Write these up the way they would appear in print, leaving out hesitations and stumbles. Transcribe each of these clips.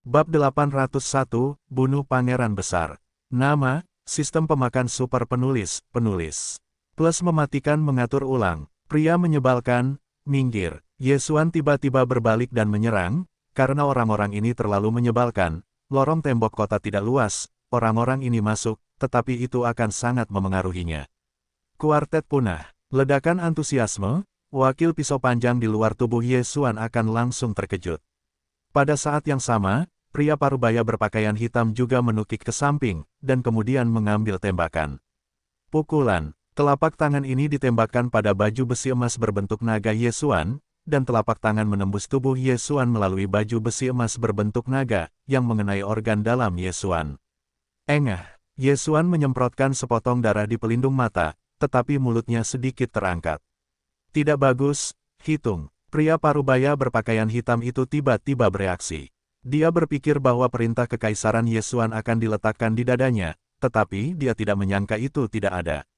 Bab 801, Bunuh Pangeran Besar. Nama, Sistem Pemakan Super Penulis, Plus mematikan mengatur ulang. Pria menyebalkan, minggir. Yesuan tiba-tiba berbalik dan menyerang, karena orang-orang ini terlalu menyebalkan. Lorong tembok kota tidak luas, orang-orang ini masuk, tetapi itu akan sangat memengaruhinya. Kuartet punah. Ledakan antusiasme, wakil pisau panjang di luar tubuh Yesuan akan langsung terkejut. Pada saat yang sama, pria parubaya berpakaian hitam juga menukik ke samping, dan kemudian mengambil tembakan. Pukulan, telapak tangan ini ditembakkan pada baju besi emas berbentuk naga Yesuan, dan telapak tangan menembus tubuh Yesuan melalui baju besi emas berbentuk naga, yang mengenai organ dalam Yesuan. Engah, Yesuan menyemprotkan sepotong darah di pelindung mata, tetapi mulutnya sedikit terangkat. Tidak bagus, hitung. Pria parubaya berpakaian hitam itu tiba-tiba bereaksi. Dia berpikir bahwa perintah kekaisaran Yesuan akan diletakkan di dadanya, tetapi dia tidak menyangka itu tidak ada.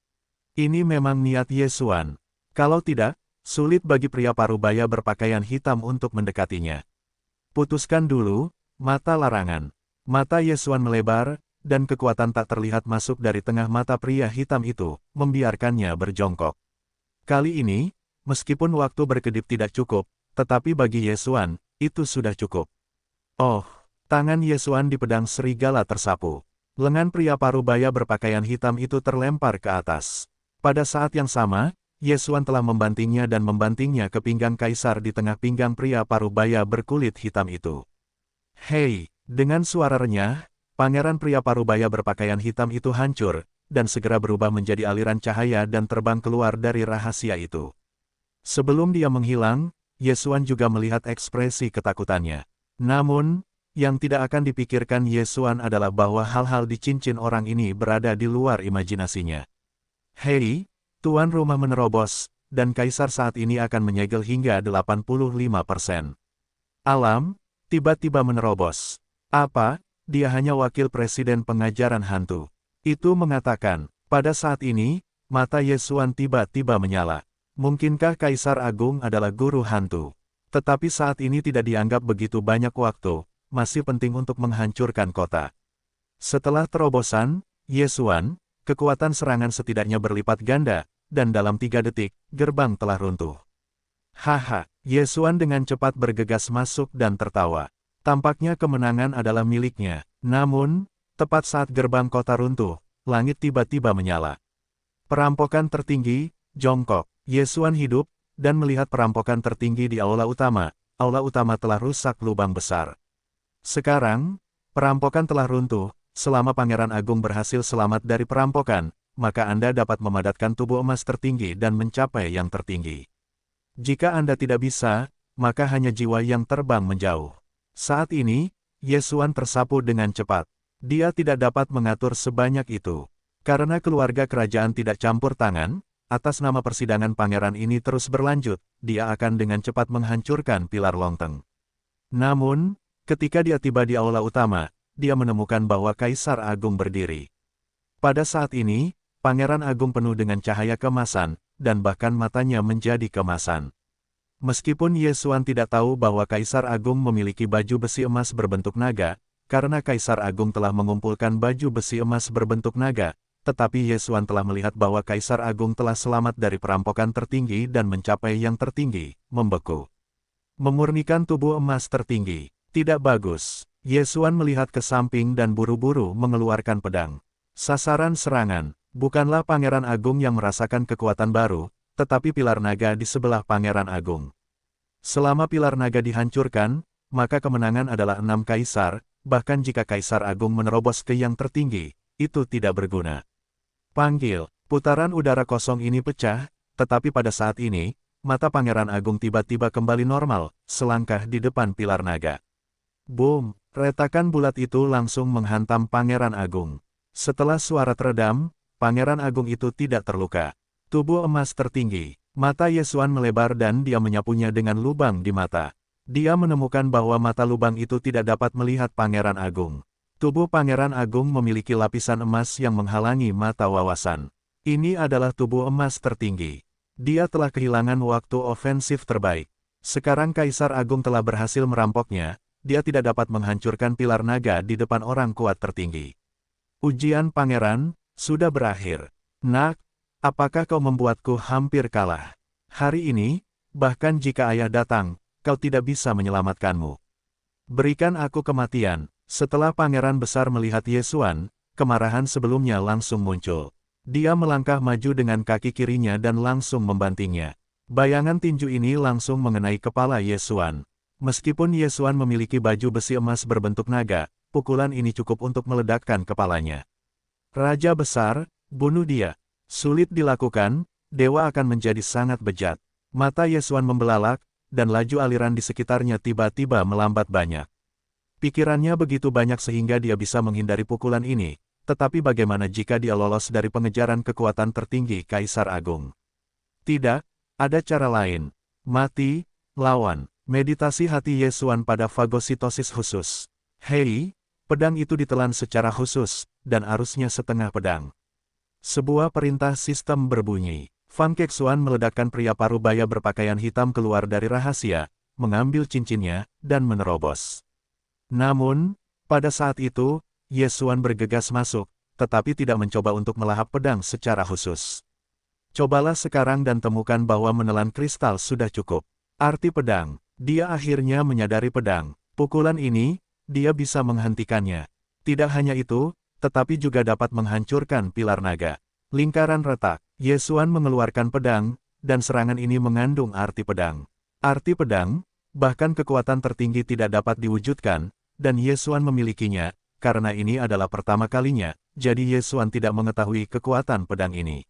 Ini memang niat Yesuan. Kalau tidak, sulit bagi pria parubaya berpakaian hitam untuk mendekatinya. Putuskan dulu, mata larangan. Mata Yesuan melebar, dan kekuatan tak terlihat masuk dari tengah mata pria hitam itu, membiarkannya berjongkok. Kali ini, meskipun waktu berkedip tidak cukup, tetapi bagi Yesuan, itu sudah cukup. Oh, tangan Yesuan di pedang serigala tersapu. Lengan pria parubaya berpakaian hitam itu terlempar ke atas. Pada saat yang sama, Yesuan telah membantingnya dan membantingnya ke pinggang kaisar di tengah pinggang pria parubaya berkulit hitam itu. Hei, dengan suara renyah, pangeran pria parubaya berpakaian hitam itu hancur, dan segera berubah menjadi aliran cahaya dan terbang keluar dari rahasia itu. Sebelum dia menghilang, Yesuan juga melihat ekspresi ketakutannya. Namun, yang tidak akan dipikirkan Yesuan adalah bahwa hal-hal di cincin orang ini berada di luar imajinasinya. Hei, tuan rumah menerobos, dan kaisar saat ini akan menyegel hingga 85%. Alam, tiba-tiba menerobos. Apa? Dia hanya wakil presiden pengajaran hantu. Itu mengatakan, pada saat ini, mata Yesuan tiba-tiba menyala. Mungkinkah Kaisar Agung adalah guru hantu? Tetapi saat ini tidak dianggap begitu banyak waktu, masih penting untuk menghancurkan kota. Setelah terobosan, Yesuan, kekuatan serangan setidaknya berlipat ganda, dan dalam 3 detik, gerbang telah runtuh. Haha, Yesuan dengan cepat bergegas masuk dan tertawa. Tampaknya kemenangan adalah miliknya. Namun, tepat saat gerbang kota runtuh, langit tiba-tiba menyala. Perampokan tertinggi, jongkok. Yesuan hidup, dan melihat perampokan tertinggi di aula utama. Aula utama telah rusak lubang besar. Sekarang, perampokan telah runtuh. Selama Pangeran Agung berhasil selamat dari perampokan, maka Anda dapat memadatkan tubuh emas tertinggi dan mencapai yang tertinggi. Jika Anda tidak bisa, maka hanya jiwa yang terbang menjauh. Saat ini, Yesuan tersapu dengan cepat. Dia tidak dapat mengatur sebanyak itu. Karena keluarga kerajaan tidak campur tangan, atas nama persidangan pangeran ini terus berlanjut, dia akan dengan cepat menghancurkan pilar lonteng. Namun, ketika dia tiba di aula utama, dia menemukan bahwa Kaisar Agung berdiri. Pada saat ini, Pangeran Agung penuh dengan cahaya kemasan, dan bahkan matanya menjadi kemasan. Meskipun Yesuan tidak tahu bahwa Kaisar Agung memiliki baju besi emas berbentuk naga, karena Kaisar Agung telah mengumpulkan baju besi emas berbentuk naga, tetapi Yesuan telah melihat bahwa Kaisar Agung telah selamat dari perampokan tertinggi dan mencapai yang tertinggi, membeku. Memurnikan tubuh emas tertinggi. Tidak bagus. Yesuan melihat ke samping dan buru-buru mengeluarkan pedang. Sasaran serangan, bukanlah Pangeran Agung yang merasakan kekuatan baru, tetapi pilar naga di sebelah Pangeran Agung. Selama pilar naga dihancurkan, maka kemenangan adalah 6 kaisar, bahkan jika Kaisar Agung menerobos ke yang tertinggi, itu tidak berguna. Panggil, putaran udara kosong ini pecah, tetapi pada saat ini, mata Pangeran Agung tiba-tiba kembali normal, selangkah di depan pilar naga. Boom, retakan bulat itu langsung menghantam Pangeran Agung. Setelah suara teredam, Pangeran Agung itu tidak terluka. Tubuh emas tertinggi, mata Yesuan melebar dan dia menyapunya dengan lubang di mata. Dia menemukan bahwa mata lubang itu tidak dapat melihat Pangeran Agung. Tubuh Pangeran Agung memiliki lapisan emas yang menghalangi mata wawasan. Ini adalah tubuh emas tertinggi. Dia telah kehilangan waktu ofensif terbaik. Sekarang Kaisar Agung telah berhasil merampoknya, dia tidak dapat menghancurkan pilar naga di depan orang kuat tertinggi. Ujian pangeran, sudah berakhir. Nak, apakah kau membuatku hampir kalah? Hari ini, bahkan jika ayah datang, kau tidak bisa menyelamatkanmu. Berikan aku kematian. Setelah pangeran besar melihat Yesuan, kemarahan sebelumnya langsung muncul. Dia melangkah maju dengan kaki kirinya dan langsung membantingnya. Bayangan tinju ini langsung mengenai kepala Yesuan. Meskipun Yesuan memiliki baju besi emas berbentuk naga, pukulan ini cukup untuk meledakkan kepalanya. Raja besar, bunuh dia. Sulit dilakukan, dewa akan menjadi sangat bejat. Mata Yesuan membelalak, dan laju aliran di sekitarnya tiba-tiba melambat banyak. Pikirannya begitu banyak sehingga dia bisa menghindari pukulan ini, tetapi bagaimana jika dia lolos dari pengejaran kekuatan tertinggi Kaisar Agung? Tidak, ada cara lain. Mati, lawan. Meditasi hati Yesuan pada fagositosis khusus. Hei, pedang itu ditelan secara khusus, dan arusnya setengah pedang. Sebuah perintah sistem berbunyi. Fan Kexuan meledakkan pria parubaya berpakaian hitam keluar dari rahasia, mengambil cincinnya, dan menerobos. Namun, pada saat itu, Yesuan bergegas masuk, tetapi tidak mencoba untuk melahap pedang secara khusus. Cobalah sekarang dan temukan bahwa menelan kristal sudah cukup. Arti pedang, dia akhirnya menyadari pedang. Pukulan ini, dia bisa menghentikannya. Tidak hanya itu, tetapi juga dapat menghancurkan pilar naga. Lingkaran retak, Yesuan mengeluarkan pedang, dan serangan ini mengandung arti pedang. Arti pedang, bahkan kekuatan tertinggi tidak dapat diwujudkan, dan Yesuan memilikinya, karena ini adalah pertama kalinya, jadi Yesuan tidak mengetahui kekuatan pedang ini.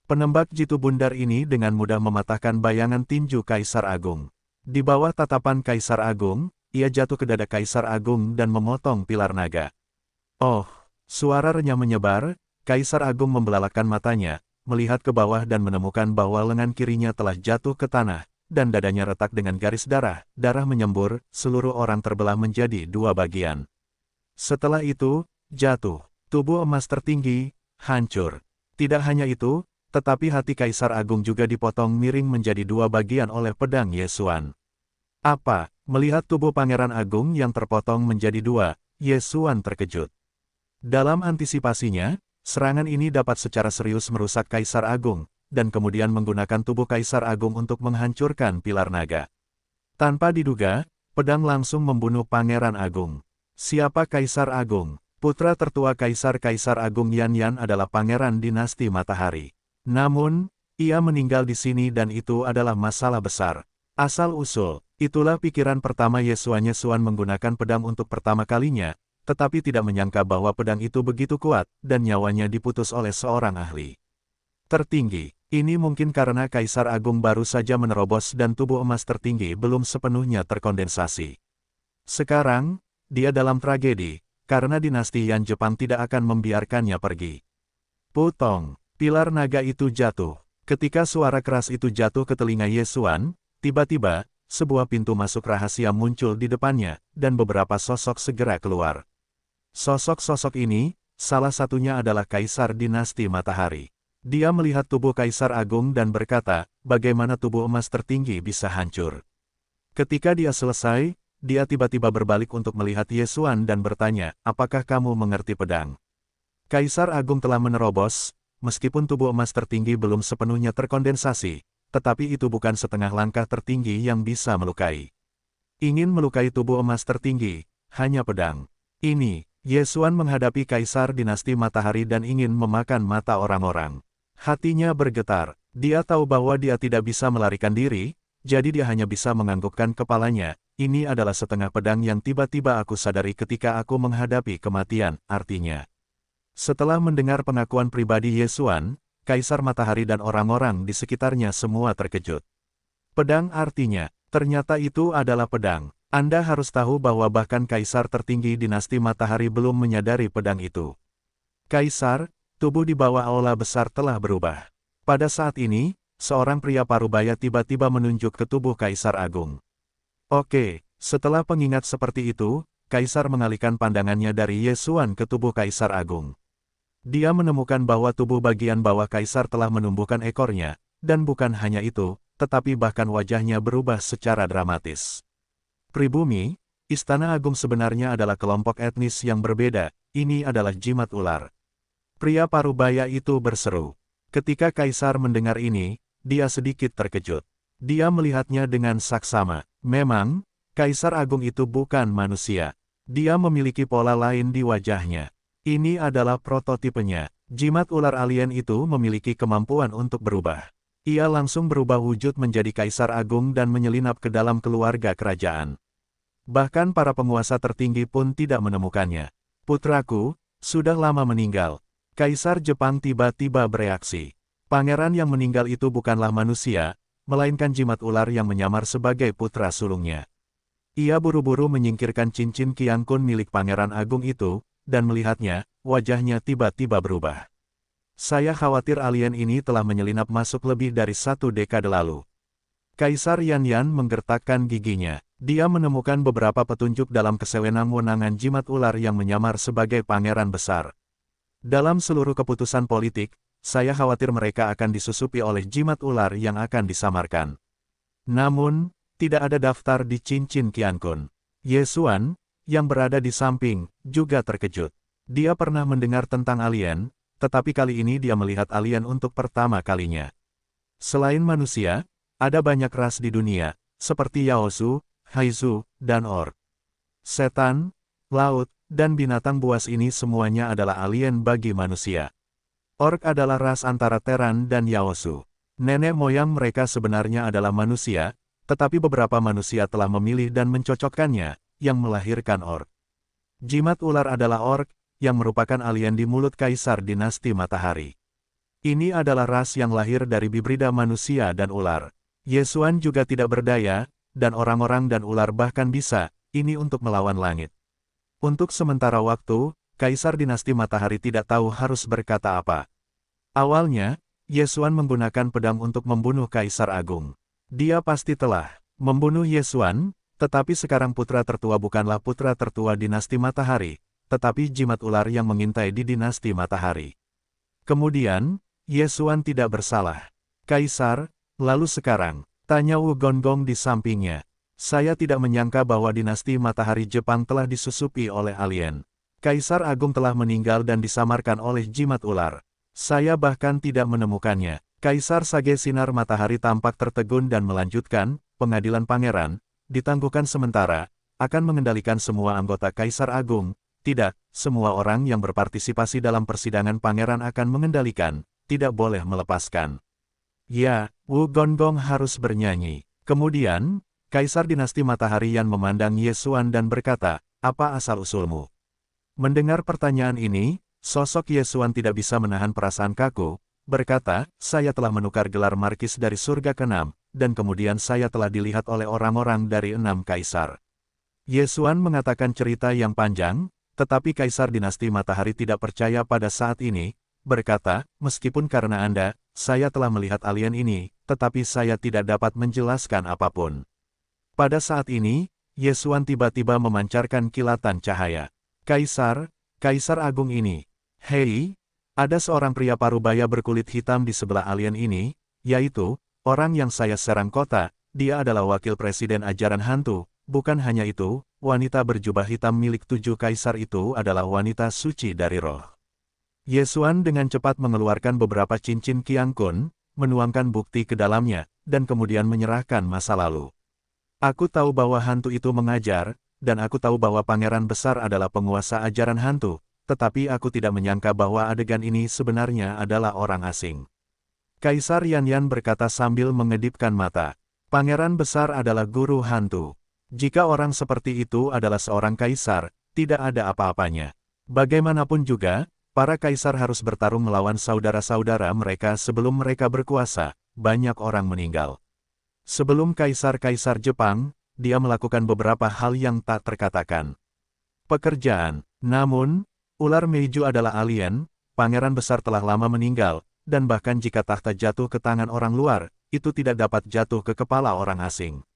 Penembak jitu bundar ini dengan mudah mematahkan bayangan tinju Kaisar Agung. Di bawah tatapan Kaisar Agung, ia jatuh ke dada Kaisar Agung dan memotong pilar naga. Oh, suara renyah menyebar, Kaisar Agung membelalakkan matanya, melihat ke bawah dan menemukan bahwa lengan kirinya telah jatuh ke tanah, dan dadanya retak dengan garis darah, darah menyembur, seluruh orang terbelah menjadi dua bagian. Setelah itu, jatuh, tubuh emas tertinggi, hancur. Tidak hanya itu, tetapi hati Kaisar Agung juga dipotong miring menjadi dua bagian oleh pedang Yesuan. Apa? Melihat tubuh Pangeran Agung yang terpotong menjadi dua, Yesuan terkejut. Dalam antisipasinya, serangan ini dapat secara serius merusak Kaisar Agung, dan kemudian menggunakan tubuh Kaisar Agung untuk menghancurkan pilar naga. Tanpa diduga, pedang langsung membunuh Pangeran Agung. Siapa Kaisar Agung? Putra tertua Kaisar Agung Yan adalah Pangeran Dinasti Matahari. Namun, ia meninggal di sini dan itu adalah masalah besar. Asal-usul, itulah pikiran pertama Yesuan menggunakan pedang untuk pertama kalinya, tetapi tidak menyangka bahwa pedang itu begitu kuat, dan nyawanya diputus oleh seorang ahli tertinggi. Ini mungkin karena Kaisar Agung baru saja menerobos dan tubuh emas tertinggi belum sepenuhnya terkondensasi. Sekarang, dia dalam tragedi, karena dinasti Yan Jepang tidak akan membiarkannya pergi. Putong, pilar naga itu jatuh. Ketika suara keras itu jatuh ke telinga Yesuan, tiba-tiba, sebuah pintu masuk rahasia muncul di depannya, dan beberapa sosok segera keluar. Sosok-sosok ini, salah satunya adalah Kaisar Dinasti Matahari. Dia melihat tubuh Kaisar Agung dan berkata, bagaimana tubuh emas tertinggi bisa hancur. Ketika dia selesai, dia tiba-tiba berbalik untuk melihat Yesuan dan bertanya, apakah kamu mengerti pedang? Kaisar Agung telah menerobos, meskipun tubuh emas tertinggi belum sepenuhnya terkondensasi, tetapi itu bukan setengah langkah tertinggi yang bisa melukai. Ingin melukai tubuh emas tertinggi, hanya pedang. Ini, Yesuan menghadapi Kaisar Dinasti Matahari dan ingin memakan mata orang-orang. Hatinya bergetar, dia tahu bahwa dia tidak bisa melarikan diri, jadi dia hanya bisa menganggukkan kepalanya. Ini adalah setengah pedang yang tiba-tiba aku sadari ketika aku menghadapi kematian, artinya. Setelah mendengar pengakuan pribadi Yesuan, Kaisar Matahari dan orang-orang di sekitarnya semua terkejut. Pedang artinya, ternyata itu adalah pedang. Anda harus tahu bahwa bahkan Kaisar tertinggi Dinasti Matahari belum menyadari pedang itu. Kaisar, tubuh di bawah aula besar telah berubah. Pada saat ini, seorang pria parubaya tiba-tiba menunjuk ke tubuh Kaisar Agung. Oke, setelah pengingat seperti itu, Kaisar mengalihkan pandangannya dari Yesuan ke tubuh Kaisar Agung. Dia menemukan bahwa tubuh bagian bawah Kaisar telah menumbuhkan ekornya, dan bukan hanya itu, tetapi bahkan wajahnya berubah secara dramatis. Pribumi, Istana Agung sebenarnya adalah kelompok etnis yang berbeda, ini adalah jimat ular. Pria parubaya itu berseru. Ketika Kaisar mendengar ini, dia sedikit terkejut. Dia melihatnya dengan saksama. Memang, Kaisar Agung itu bukan manusia. Dia memiliki pola lain di wajahnya. Ini adalah prototipenya. Jimat ular alien itu memiliki kemampuan untuk berubah. Ia langsung berubah wujud menjadi Kaisar Agung dan menyelinap ke dalam keluarga kerajaan. Bahkan para penguasa tertinggi pun tidak menemukannya. Putraku, sudah lama meninggal. Kaisar Jepang tiba-tiba bereaksi. Pangeran yang meninggal itu bukanlah manusia, melainkan jimat ular yang menyamar sebagai putra sulungnya. Ia buru-buru menyingkirkan cincin Qiankun milik Pangeran Agung itu, dan melihatnya, wajahnya tiba-tiba berubah. Saya khawatir alien ini telah menyelinap masuk lebih dari 1 dekade lalu. Kaisar Yanyan menggertakkan giginya. Dia menemukan beberapa petunjuk dalam kesewenang-wenangan jimat ular yang menyamar sebagai pangeran besar. Dalam seluruh keputusan politik, saya khawatir mereka akan disusupi oleh jimat ular yang akan disamarkan. Namun, tidak ada daftar di cincin Qiankun. Ye Xuan, yang berada di samping, juga terkejut. Dia pernah mendengar tentang alien, tetapi kali ini dia melihat alien untuk pertama kalinya. Selain manusia, ada banyak ras di dunia, seperti Yaosu, Haizu, dan Orc. Setan, laut, dan binatang buas ini semuanya adalah alien bagi manusia. Orc adalah ras antara Terran dan Yaosu. Nenek moyang mereka sebenarnya adalah manusia, tetapi beberapa manusia telah memilih dan mencocokkannya, yang melahirkan Orc. Jimat ular adalah Orc, yang merupakan alien di mulut Kaisar Dinasti Matahari. Ini adalah ras yang lahir dari hibrida manusia dan ular. Ye Xuan juga tidak berdaya, dan orang-orang dan ular bahkan bisa, ini untuk melawan langit. Untuk sementara waktu, Kaisar Dinasti Matahari tidak tahu harus berkata apa. Awalnya, Ye Xuan menggunakan pedang untuk membunuh Kaisar Agung. Dia pasti telah membunuh Ye Xuan, tetapi sekarang putra tertua bukanlah putra tertua Dinasti Matahari, tetapi jimat ular yang mengintai di Dinasti Matahari. Kemudian, Ye Xuan tidak bersalah. Kaisar, lalu sekarang, tanya Wu Gonggong di sampingnya. Saya tidak menyangka bahwa Dinasti Matahari Jepang telah disusupi oleh alien. Kaisar Agung telah meninggal dan disamarkan oleh jimat ular. Saya bahkan tidak menemukannya. Kaisar Sage Sinar Matahari tampak tertegun dan melanjutkan, pengadilan pangeran, ditangguhkan sementara, akan mengendalikan semua anggota Kaisar Agung. Tidak, semua orang yang berpartisipasi dalam persidangan pangeran akan mengendalikan, tidak boleh melepaskan. Ya, Wu Gonggong harus bernyanyi. Kemudian, Kaisar Dinasti Matahari Yan memandang Ye Xuan dan berkata, apa asal-usulmu? Mendengar pertanyaan ini, sosok Ye Xuan tidak bisa menahan perasaan kaku, berkata, saya telah menukar gelar Markis dari surga ke-6, dan kemudian saya telah dilihat oleh orang-orang dari 6 kaisar. Ye Xuan mengatakan cerita yang panjang, tetapi Kaisar Dinasti Matahari tidak percaya pada saat ini, berkata, meskipun karena Anda, saya telah melihat alien ini, tetapi saya tidak dapat menjelaskan apapun. Pada saat ini, Ye Xuan tiba-tiba memancarkan kilatan cahaya. Kaisar Agung ini. Hei, ada seorang pria parubaya berkulit hitam di sebelah alien ini, yaitu, orang yang saya serang kota, dia adalah wakil presiden ajaran hantu. Bukan hanya itu, wanita berjubah hitam milik 7 kaisar itu adalah wanita suci dari roh. Ye Xuan dengan cepat mengeluarkan beberapa cincin Qiankun, menuangkan bukti ke dalamnya, dan kemudian menyerahkan masa lalu. Aku tahu bahwa hantu itu mengajar, dan aku tahu bahwa pangeran besar adalah penguasa ajaran hantu, tetapi aku tidak menyangka bahwa adegan ini sebenarnya adalah orang asing. Kaisar Yanyan berkata sambil mengedipkan mata. Pangeran besar adalah guru hantu. Jika orang seperti itu adalah seorang kaisar, tidak ada apa-apanya. Bagaimanapun juga, para kaisar harus bertarung melawan saudara-saudara mereka sebelum mereka berkuasa, banyak orang meninggal. Sebelum kaisar-kaisar Jepang, dia melakukan beberapa hal yang tak terkatakan. Pekerjaan. Namun, ular Meiju adalah alien, pangeran besar telah lama meninggal, dan bahkan jika tahta jatuh ke tangan orang luar, itu tidak dapat jatuh ke kepala orang asing.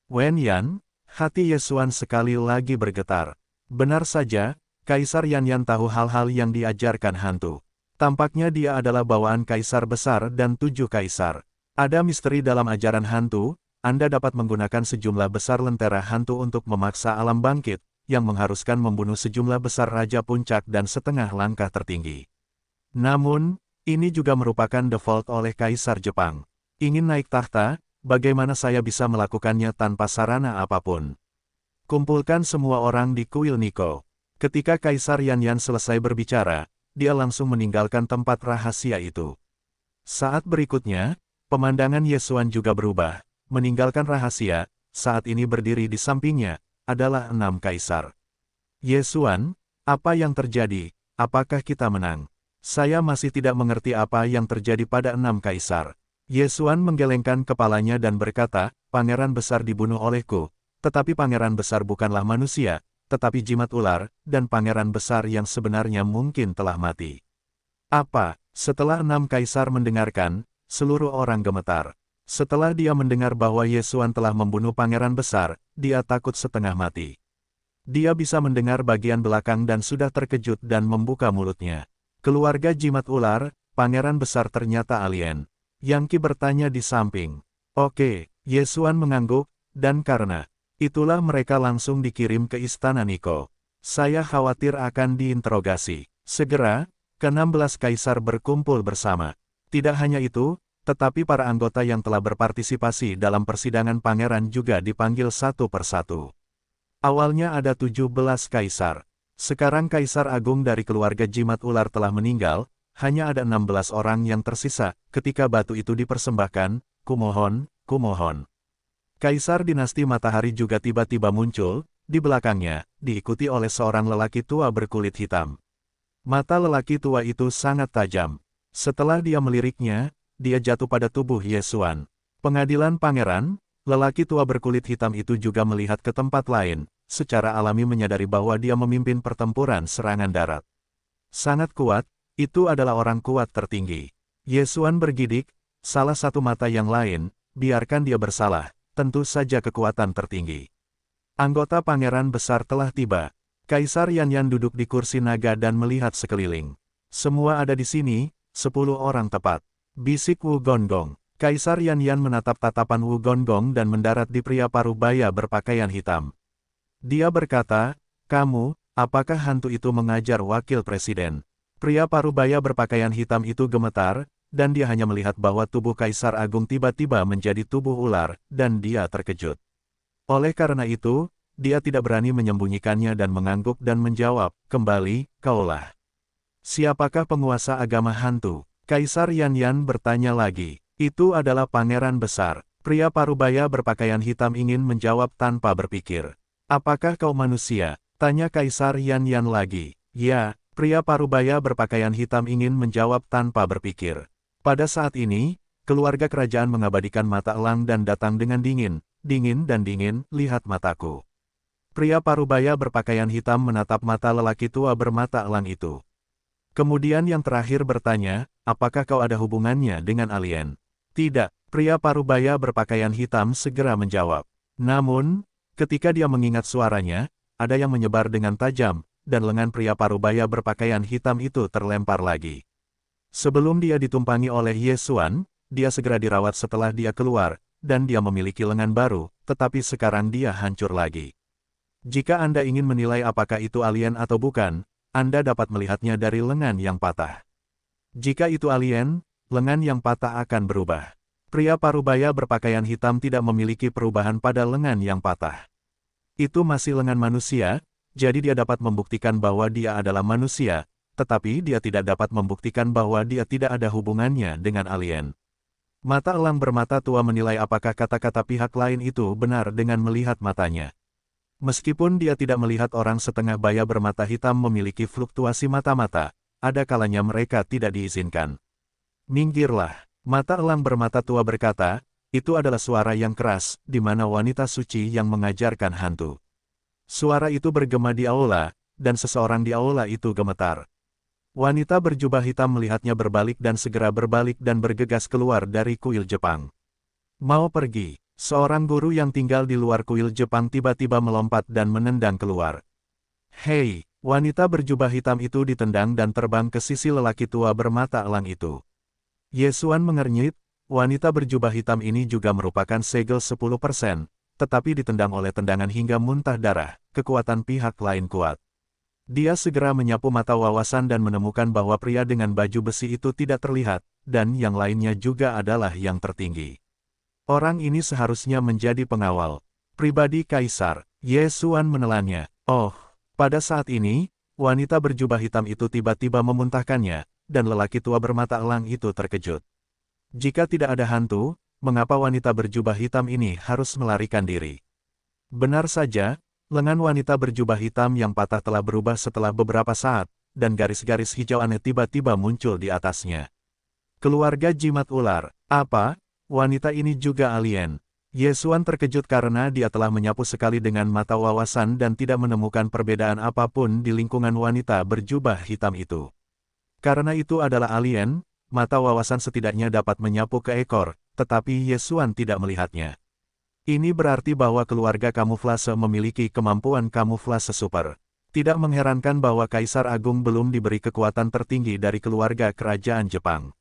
Wen Yan, hati Ye Xuan sekali lagi bergetar. Benar saja, Kaisar Yanyan tahu hal-hal yang diajarkan hantu. Tampaknya dia adalah bawaan kaisar besar dan 7 kaisar. Ada misteri dalam ajaran hantu, Anda dapat menggunakan sejumlah besar lentera hantu untuk memaksa alam bangkit, yang mengharuskan membunuh sejumlah besar Raja Puncak dan setengah langkah tertinggi. Namun, ini juga merupakan default oleh Kaisar Jepang. Ingin naik tahta, bagaimana saya bisa melakukannya tanpa sarana apapun? Kumpulkan semua orang di kuil Niko. Ketika Kaisar Yanyan selesai berbicara, dia langsung meninggalkan tempat rahasia itu. Saat berikutnya, pemandangan Yesuan juga berubah. Meninggalkan rahasia, saat ini berdiri di sampingnya, adalah 6 kaisar. Yesuan, apa yang terjadi? Apakah kita menang? Saya masih tidak mengerti apa yang terjadi pada 6 kaisar. Yesuan menggelengkan kepalanya dan berkata, Pangeran besar dibunuh olehku, tetapi pangeran besar bukanlah manusia, tetapi jimat ular, dan pangeran besar yang sebenarnya mungkin telah mati. Apa? Setelah 6 kaisar mendengarkan, seluruh orang gemetar. Setelah dia mendengar bahwa Yesuan telah membunuh pangeran besar, dia takut setengah mati. Dia bisa mendengar bagian belakang dan sudah terkejut dan membuka mulutnya. Keluarga jimat ular, pangeran besar ternyata alien. Yangki bertanya di samping. Oke, Yesuan mengangguk, dan karena itulah mereka langsung dikirim ke istana Niko. Saya khawatir akan diinterogasi. Segera, ke-16 kaisar berkumpul bersama. Tidak hanya itu, tetapi para anggota yang telah berpartisipasi dalam persidangan pangeran juga dipanggil satu persatu. Awalnya ada 17 kaisar. Sekarang kaisar agung dari keluarga jimat ular telah meninggal, hanya ada 16 orang yang tersisa. Ketika batu itu dipersembahkan, kumohon, kumohon. Kaisar dinasti matahari juga tiba-tiba muncul, di belakangnya, diikuti oleh seorang lelaki tua berkulit hitam. Mata lelaki tua itu sangat tajam. Setelah dia meliriknya, dia jatuh pada tubuh Yesuan. Pengadilan pangeran, lelaki tua berkulit hitam itu juga melihat ke tempat lain, secara alami menyadari bahwa dia memimpin pertempuran serangan darat. Sangat kuat, itu adalah orang kuat tertinggi. Yesuan bergidik, salah satu mata yang lain, biarkan dia bersalah. Tentu saja kekuatan tertinggi. Anggota pangeran besar telah tiba. Kaisar Yanyan duduk di kursi naga dan melihat sekeliling. Semua ada di sini, 10 orang tepat. Bisik Wu Gonggong. Kaisar Yanyan menatap tatapan Wu Gonggong dan mendarat di pria parubaya berpakaian hitam. Dia berkata, kamu, apakah hantu itu mengajar wakil presiden? Pria parubaya berpakaian hitam itu gemetar, dan dia hanya melihat bahwa tubuh Kaisar Agung tiba-tiba menjadi tubuh ular, dan dia terkejut. Oleh karena itu, dia tidak berani menyembunyikannya dan mengangguk dan menjawab, kembali, kaulah. Siapakah penguasa agama hantu? Kaisar Yanyan bertanya lagi. Itu adalah pangeran besar. Pria parubaya berpakaian hitam ingin menjawab tanpa berpikir. Apakah kau manusia? Tanya Kaisar Yanyan lagi. Ya, pria parubaya berpakaian hitam ingin menjawab tanpa berpikir. Pada saat ini, keluarga kerajaan mengabadikan mata elang dan datang dengan dingin, lihat mataku. Pria parubaya berpakaian hitam menatap mata lelaki tua bermata elang itu. Kemudian yang terakhir bertanya, apakah kau ada hubungannya dengan alien? Tidak, pria parubaya berpakaian hitam segera menjawab. Namun, ketika dia mengingat suaranya, ada yang menyebar dengan tajam, dan lengan pria parubaya berpakaian hitam itu terlempar lagi. Sebelum dia ditumpangi oleh Yesuan, dia segera dirawat setelah dia keluar, dan dia memiliki lengan baru, tetapi sekarang dia hancur lagi. Jika Anda ingin menilai apakah itu alien atau bukan, Anda dapat melihatnya dari lengan yang patah. Jika itu alien, lengan yang patah akan berubah. Pria parubaya berpakaian hitam tidak memiliki perubahan pada lengan yang patah. Itu masih lengan manusia, jadi dia dapat membuktikan bahwa dia adalah manusia, tetapi dia tidak dapat membuktikan bahwa dia tidak ada hubungannya dengan alien. Mata elang bermata tua menilai apakah kata-kata pihak lain itu benar dengan melihat matanya. Meskipun dia tidak melihat orang setengah baya bermata hitam memiliki fluktuasi mata-mata, ada kalanya mereka tidak diizinkan. Minggirlah, mata elang bermata tua berkata, itu adalah suara yang keras, di mana wanita suci yang mengajarkan hantu. Suara itu bergema di aula, dan seseorang di aula itu gemetar. Wanita berjubah hitam melihatnya berbalik dan segera berbalik dan bergegas keluar dari kuil Jepang. Mau pergi, seorang guru yang tinggal di luar kuil Jepang tiba-tiba melompat dan menendang keluar. Hei, wanita berjubah hitam itu ditendang dan terbang ke sisi lelaki tua bermata elang itu. Yesuan mengernyit, wanita berjubah hitam ini juga merupakan segel 10%, tetapi ditendang oleh tendangan hingga muntah darah, kekuatan pihak lain kuat. Dia segera menyapu mata wawasan dan menemukan bahwa pria dengan baju besi itu tidak terlihat, dan yang lainnya juga adalah yang tertinggi. Orang ini seharusnya menjadi pengawal pribadi Kaisar. Ye Xuan menelannya. Oh, pada saat ini, wanita berjubah hitam itu tiba-tiba memuntahkannya, dan lelaki tua bermata elang itu terkejut. Jika tidak ada hantu, mengapa wanita berjubah hitam ini harus melarikan diri? Benar saja, lengan wanita berjubah hitam yang patah telah berubah setelah beberapa saat, dan garis-garis hijau aneh tiba-tiba muncul di atasnya. Keluarga jimat ular, apa? Wanita ini juga alien. Ye Xuan terkejut karena dia telah menyapu sekali dengan mata wawasan dan tidak menemukan perbedaan apapun di lingkungan wanita berjubah hitam itu. Karena itu adalah alien, mata wawasan setidaknya dapat menyapu ke ekor, tetapi Ye Xuan tidak melihatnya. Ini berarti bahwa keluarga kamuflase memiliki kemampuan kamuflase super. Tidak mengherankan bahwa Kaisar Agung belum diberi kekuatan tertinggi dari keluarga kerajaan Jepang.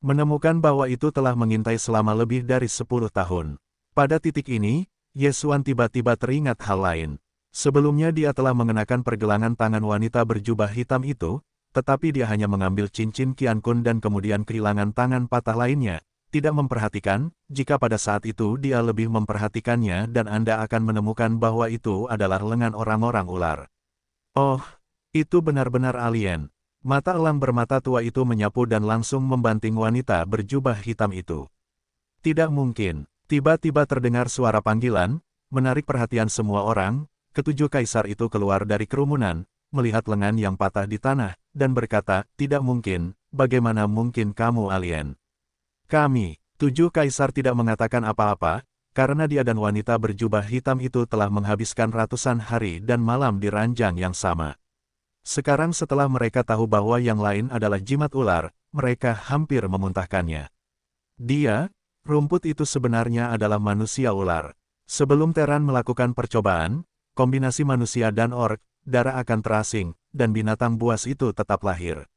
Menemukan bahwa itu telah mengintai selama lebih dari 10 tahun. Pada titik ini, Ye Xuan tiba-tiba teringat hal lain. Sebelumnya dia telah mengenakan pergelangan tangan wanita berjubah hitam itu, tetapi dia hanya mengambil cincin Qiankun dan kemudian kehilangan tangan patah lainnya, tidak memperhatikan, jika pada saat itu dia lebih memperhatikannya dan Anda akan menemukan bahwa itu adalah lengan orang-orang ular. Oh, itu benar-benar alien. Mata elang bermata tua itu menyapu dan langsung membanting wanita berjubah hitam itu. Tidak mungkin. Tiba-tiba terdengar suara panggilan, menarik perhatian semua orang. Ketujuh kaisar itu keluar dari kerumunan, melihat lengan yang patah di tanah, dan berkata, tidak mungkin, bagaimana mungkin kamu alien? Kami, tujuh kaisar tidak mengatakan apa-apa, karena dia dan wanita berjubah hitam itu telah menghabiskan ratusan hari dan malam di ranjang yang sama. Sekarang setelah mereka tahu bahwa yang lain adalah jimat ular, mereka hampir memuntahkannya. Rumput itu sebenarnya adalah manusia ular. Sebelum Teran melakukan percobaan, kombinasi manusia dan orc, darah akan terasing, dan binatang buas itu tetap lahir.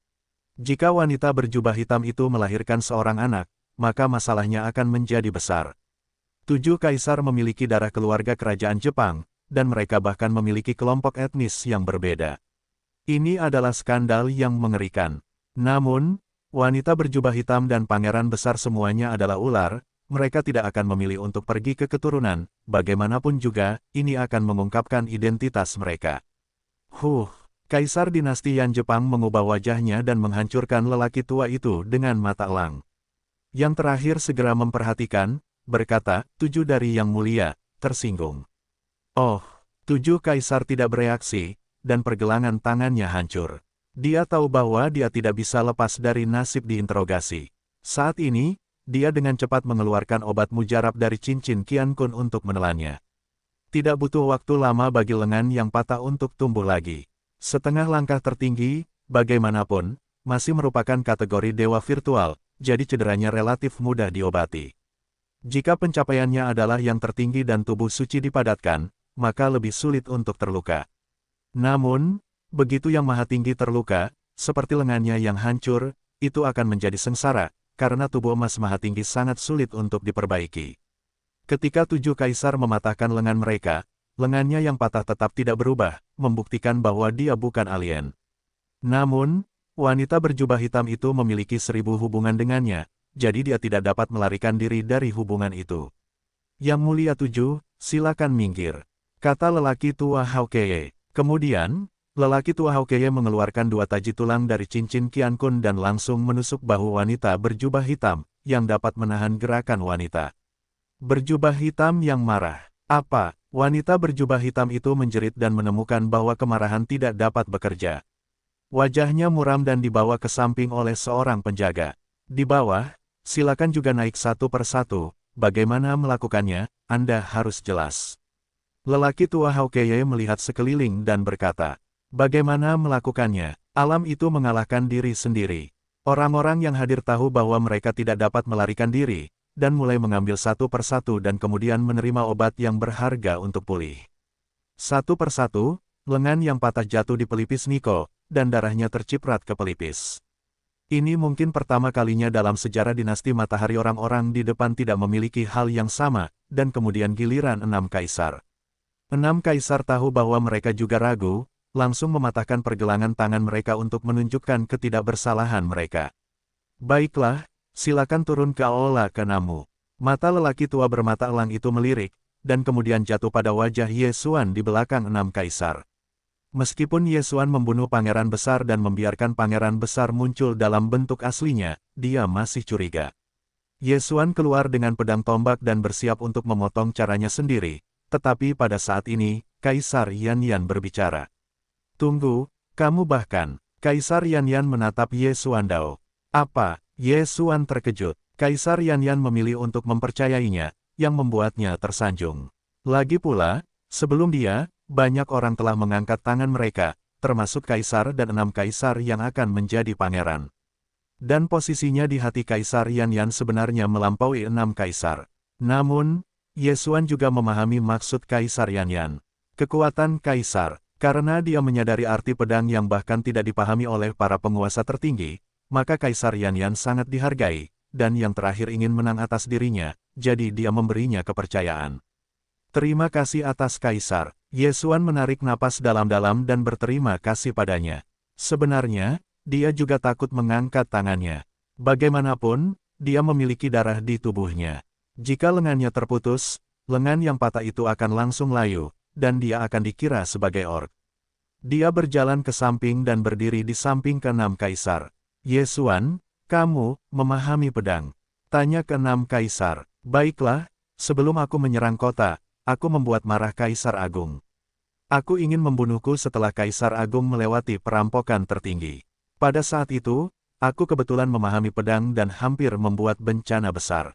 Jika wanita berjubah hitam itu melahirkan seorang anak, maka masalahnya akan menjadi besar. Tujuh kaisar memiliki darah keluarga kerajaan Jepang, dan mereka bahkan memiliki kelompok etnis yang berbeda. Ini adalah skandal yang mengerikan. Namun, wanita berjubah hitam dan pangeran besar semuanya adalah ular, mereka tidak akan memilih untuk pergi ke keturunan, bagaimanapun juga, ini akan mengungkapkan identitas mereka. Kaisar dinasti Yan Jepang mengubah wajahnya dan menghancurkan lelaki tua itu dengan mata elang. Yang terakhir segera memperhatikan, berkata, tujuh dari yang mulia, tersinggung. Oh, tujuh kaisar tidak bereaksi, dan pergelangan tangannya hancur. Dia tahu bahwa dia tidak bisa lepas dari nasib diinterogasi. Saat ini, dia dengan cepat mengeluarkan obat mujarab dari cincin Qiankun untuk menelannya. Tidak butuh waktu lama bagi lengan yang patah untuk tumbuh lagi. Setengah langkah tertinggi, bagaimanapun, masih merupakan kategori dewa virtual, jadi cederanya relatif mudah diobati. Jika pencapaiannya adalah yang tertinggi dan tubuh suci dipadatkan, maka lebih sulit untuk terluka. Namun, begitu yang maha tinggi terluka, seperti lengannya yang hancur, itu akan menjadi sengsara, karena tubuh emas maha tinggi sangat sulit untuk diperbaiki. Ketika tujuh kaisar mematahkan lengan mereka, lengannya yang patah tetap tidak berubah, membuktikan bahwa dia bukan alien. Namun, wanita berjubah hitam itu memiliki 1000 hubungan dengannya, jadi dia tidak dapat melarikan diri dari hubungan itu. Yang mulia tujuh, silakan minggir, kata lelaki tua Haokeye. Kemudian, lelaki tua Haokeye mengeluarkan 2 taji tulang dari cincin Qiankun dan langsung menusuk bahu wanita berjubah hitam, yang dapat menahan gerakan wanita. Berjubah hitam yang marah. Apa? Wanita berjubah hitam itu menjerit dan menemukan bahwa kemarahan tidak dapat bekerja. Wajahnya muram dan dibawa ke samping oleh seorang penjaga. Di bawah, silakan juga naik satu persatu, bagaimana melakukannya, Anda harus jelas. Lelaki tua Haokeye melihat sekeliling dan berkata, bagaimana melakukannya? Alam itu mengalahkan diri sendiri. Orang-orang yang hadir tahu bahwa mereka tidak dapat melarikan diri, dan mulai mengambil satu persatu dan kemudian menerima obat yang berharga untuk pulih. Satu persatu, lengan yang patah jatuh di pelipis Nico, dan darahnya terciprat ke pelipis. Ini mungkin pertama kalinya dalam sejarah dinasti matahari orang-orang di depan tidak memiliki hal yang sama, dan kemudian giliran 6 kaisar. 6 kaisar tahu bahwa mereka juga ragu, langsung mematahkan pergelangan tangan mereka untuk menunjukkan ketidakbersalahan mereka. Baiklah, silakan turun ke aula ke-6. Mata lelaki tua bermata elang itu melirik, dan kemudian jatuh pada wajah Ye Xuan di belakang 6 kaisar. Meskipun Ye Xuan membunuh pangeran besar dan membiarkan pangeran besar muncul dalam bentuk aslinya, dia masih curiga. Ye Xuan keluar dengan pedang tombak dan bersiap untuk memotong caranya sendiri, tetapi pada saat ini, Kaisar Yan Yan berbicara. Tunggu, kamu bahkan. Kaisar Yan Yan menatap Ye Xuan Dao. Apa? Ye Xuan terkejut. Kaisar Yan Yan memilih untuk mempercayainya, yang membuatnya tersanjung. Lagi pula, sebelum dia, banyak orang telah mengangkat tangan mereka, termasuk Kaisar dan 6 kaisar yang akan menjadi pangeran. Dan posisinya di hati Kaisar Yan Yan sebenarnya melampaui 6 kaisar. Namun, Ye Xuan juga memahami maksud Kaisar Yan Yan. Kekuatan Kaisar, karena dia menyadari arti pedang yang bahkan tidak dipahami oleh para penguasa tertinggi, maka Kaisar Yan Yan sangat dihargai, dan yang terakhir ingin menang atas dirinya, jadi dia memberinya kepercayaan. Terima kasih atas Kaisar. Ye Xuan menarik napas dalam-dalam dan berterima kasih padanya. Sebenarnya, dia juga takut mengangkat tangannya. Bagaimanapun, dia memiliki darah di tubuhnya. Jika lengannya terputus, lengan yang patah itu akan langsung layu, dan dia akan dikira sebagai orc. Dia berjalan ke samping dan berdiri di samping ke-6 kaisar. Ye Xuan, kamu memahami pedang? Tanya ke-6 kaisar. Baiklah, sebelum aku menyerang kota, aku membuat marah Kaisar Agung. Aku ingin membunuhku setelah Kaisar Agung melewati perampokan tertinggi. Pada saat itu, aku kebetulan memahami pedang dan hampir membuat bencana besar.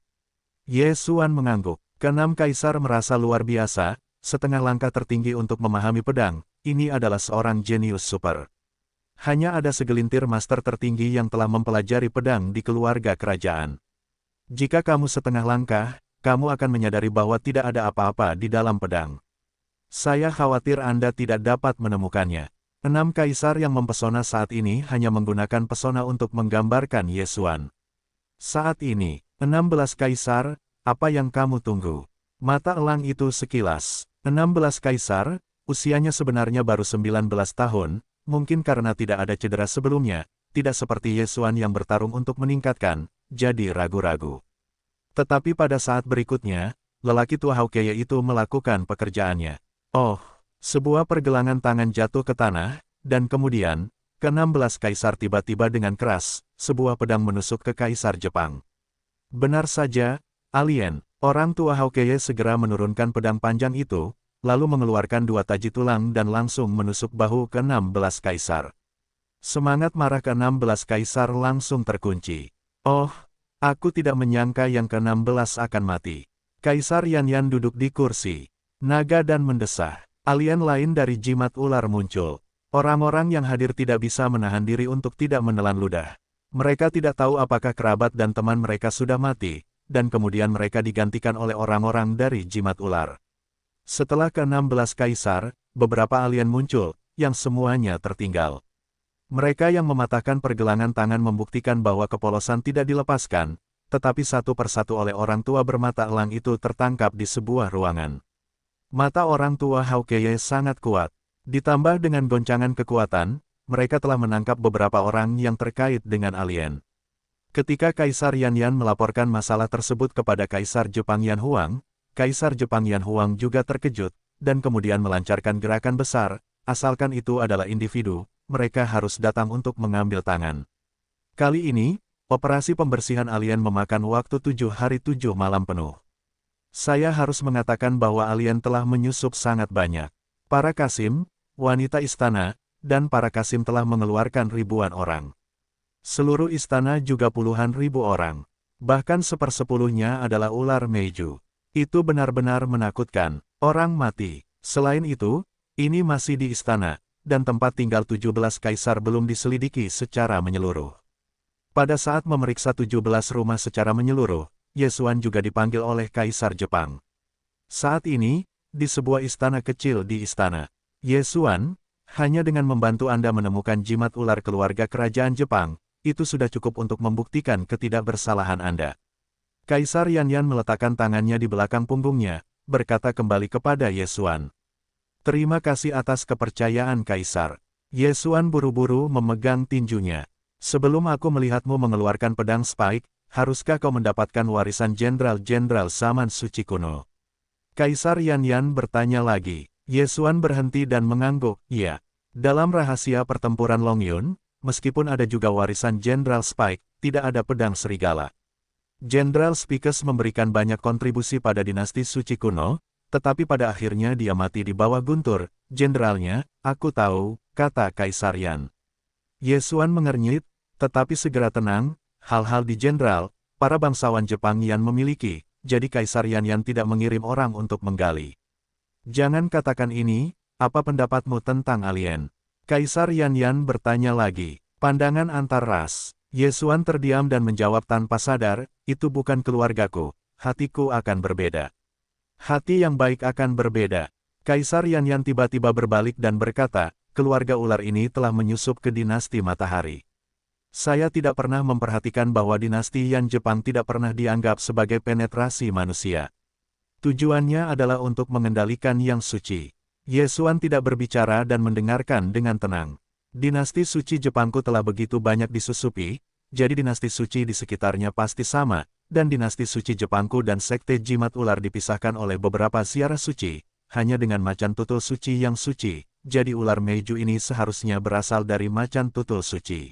Ye Xuan mengangguk. Ke-6 kaisar merasa luar biasa, setengah langkah tertinggi untuk memahami pedang, ini adalah seorang jenius super. Hanya ada segelintir master tertinggi yang telah mempelajari pedang di keluarga kerajaan. Jika kamu setengah langkah, kamu akan menyadari bahwa tidak ada apa-apa di dalam pedang. Saya khawatir Anda tidak dapat menemukannya. 6 kaisar yang mempesona saat ini hanya menggunakan pesona untuk menggambarkan Ye Xuan. Saat ini, 16 kaisar, apa yang kamu tunggu? Mata elang itu sekilas. 16 kaisar, usianya sebenarnya baru 19 tahun, mungkin karena tidak ada cedera sebelumnya, tidak seperti Ye Xuan yang bertarung untuk meningkatkan, jadi ragu-ragu. Tetapi pada saat berikutnya, lelaki tua Haokeye itu melakukan pekerjaannya. Oh, sebuah pergelangan tangan jatuh ke tanah, dan kemudian, ke-16 kaisar tiba-tiba dengan keras, sebuah pedang menusuk ke Kaisar Jepang. Benar saja, alien, orang tua Haokeye segera menurunkan pedang panjang itu, lalu mengeluarkan 2 taji tulang dan langsung menusuk bahu ke-16 kaisar. Semangat marah ke-16 kaisar langsung terkunci. Oh, aku tidak menyangka yang ke-16 akan mati. Kaisar Yan Yan duduk di kursi. Naga dan mendesah. Alien lain dari jimat ular muncul. Orang-orang yang hadir tidak bisa menahan diri untuk tidak menelan ludah. Mereka tidak tahu apakah kerabat dan teman mereka sudah mati, dan kemudian mereka digantikan oleh orang-orang dari jimat ular. Setelah ke-16 kaisar, beberapa alien muncul, yang semuanya tertinggal. Mereka yang mematahkan pergelangan tangan membuktikan bahwa kepolosan tidak dilepaskan, tetapi satu persatu oleh orang tua bermata elang itu tertangkap di sebuah ruangan. Mata orang tua Haokeye sangat kuat. Ditambah dengan goncangan kekuatan, mereka telah menangkap beberapa orang yang terkait dengan alien. Ketika Kaisar Yan Yan melaporkan masalah tersebut kepada Kaisar Jepang Yan Huang, Kaisar Jepang Yan Huang juga terkejut, dan kemudian melancarkan gerakan besar, asalkan itu adalah individu, mereka harus datang untuk mengambil tangan. Kali ini, operasi pembersihan alien memakan waktu 7 hari 7 malam penuh. Saya harus mengatakan bahwa alien telah menyusup sangat banyak. Para kasim, wanita istana, dan para kasim telah mengeluarkan ribuan orang. Seluruh istana juga puluhan ribu orang. Bahkan 1/10-nya adalah ular Meiju. Itu benar-benar menakutkan. Orang mati. Selain itu, ini masih di istana, dan tempat tinggal 17 kaisar belum diselidiki secara menyeluruh. Pada saat memeriksa 17 rumah secara menyeluruh, Ye Xuan juga dipanggil oleh Kaisar Jepang. Saat ini, di sebuah istana kecil di istana. Ye Xuan, hanya dengan membantu Anda menemukan jimat ular keluarga kerajaan Jepang, itu sudah cukup untuk membuktikan ketidakbersalahan Anda. Kaisar Yanyan meletakkan tangannya di belakang punggungnya, berkata kembali kepada Ye Xuan. Terima kasih atas kepercayaan Kaisar. Ye Xuan buru-buru memegang tinjunya. Sebelum aku melihatmu mengeluarkan pedang Spike, haruskah kau mendapatkan warisan jenderal-jenderal zaman suci kuno? Kaisar Yanyan bertanya lagi. Ye Xuan berhenti dan mengangguk, ya. Dalam rahasia pertempuran Longyun, meskipun ada juga warisan Jenderal Spike, tidak ada pedang serigala. Jenderal Spikes memberikan banyak kontribusi pada dinasti suci kuno, tetapi pada akhirnya dia mati di bawah guntur. Jenderalnya, aku tahu, kata Kaisar Yan. Ye Xuan mengernyit, tetapi segera tenang, hal-hal di jenderal, para bangsawan Jepang Yan memiliki, jadi Kaisar Yan tidak mengirim orang untuk menggali. Jangan katakan ini, apa pendapatmu tentang alien? Kaisar Yan bertanya lagi. Pandangan antar ras. Ye Xuan terdiam dan menjawab tanpa sadar, itu bukan keluargaku, hatiku akan berbeda. Hati yang baik akan berbeda. Kaisar Yan tiba-tiba berbalik dan berkata, keluarga ular ini telah menyusup ke dinasti matahari. Saya tidak pernah memperhatikan bahwa dinasti Yan Jepang tidak pernah dianggap sebagai penetrasi manusia. Tujuannya adalah untuk mengendalikan yang suci. Ye Xuan tidak berbicara dan mendengarkan dengan tenang. Dinasti suci Jepangku telah begitu banyak disusupi, jadi dinasti suci di sekitarnya pasti sama, dan dinasti suci Jepangku dan sekte jimat ular dipisahkan oleh beberapa ziarah suci, hanya dengan macan tutul suci yang suci, jadi ular Meiju ini seharusnya berasal dari macan tutul suci.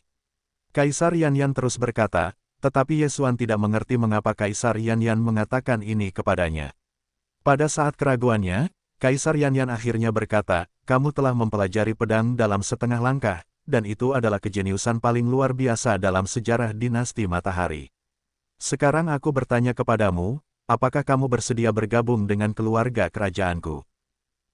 Kaisar Yan terus berkata, tetapi Ye Xuan tidak mengerti mengapa Kaisar Yan mengatakan ini kepadanya. Pada saat keraguannya, Kaisar Yan akhirnya berkata, kamu telah mempelajari pedang dalam setengah langkah, dan itu adalah kejeniusan paling luar biasa dalam sejarah dinasti matahari. Sekarang aku bertanya kepadamu, apakah kamu bersedia bergabung dengan keluarga kerajaanku?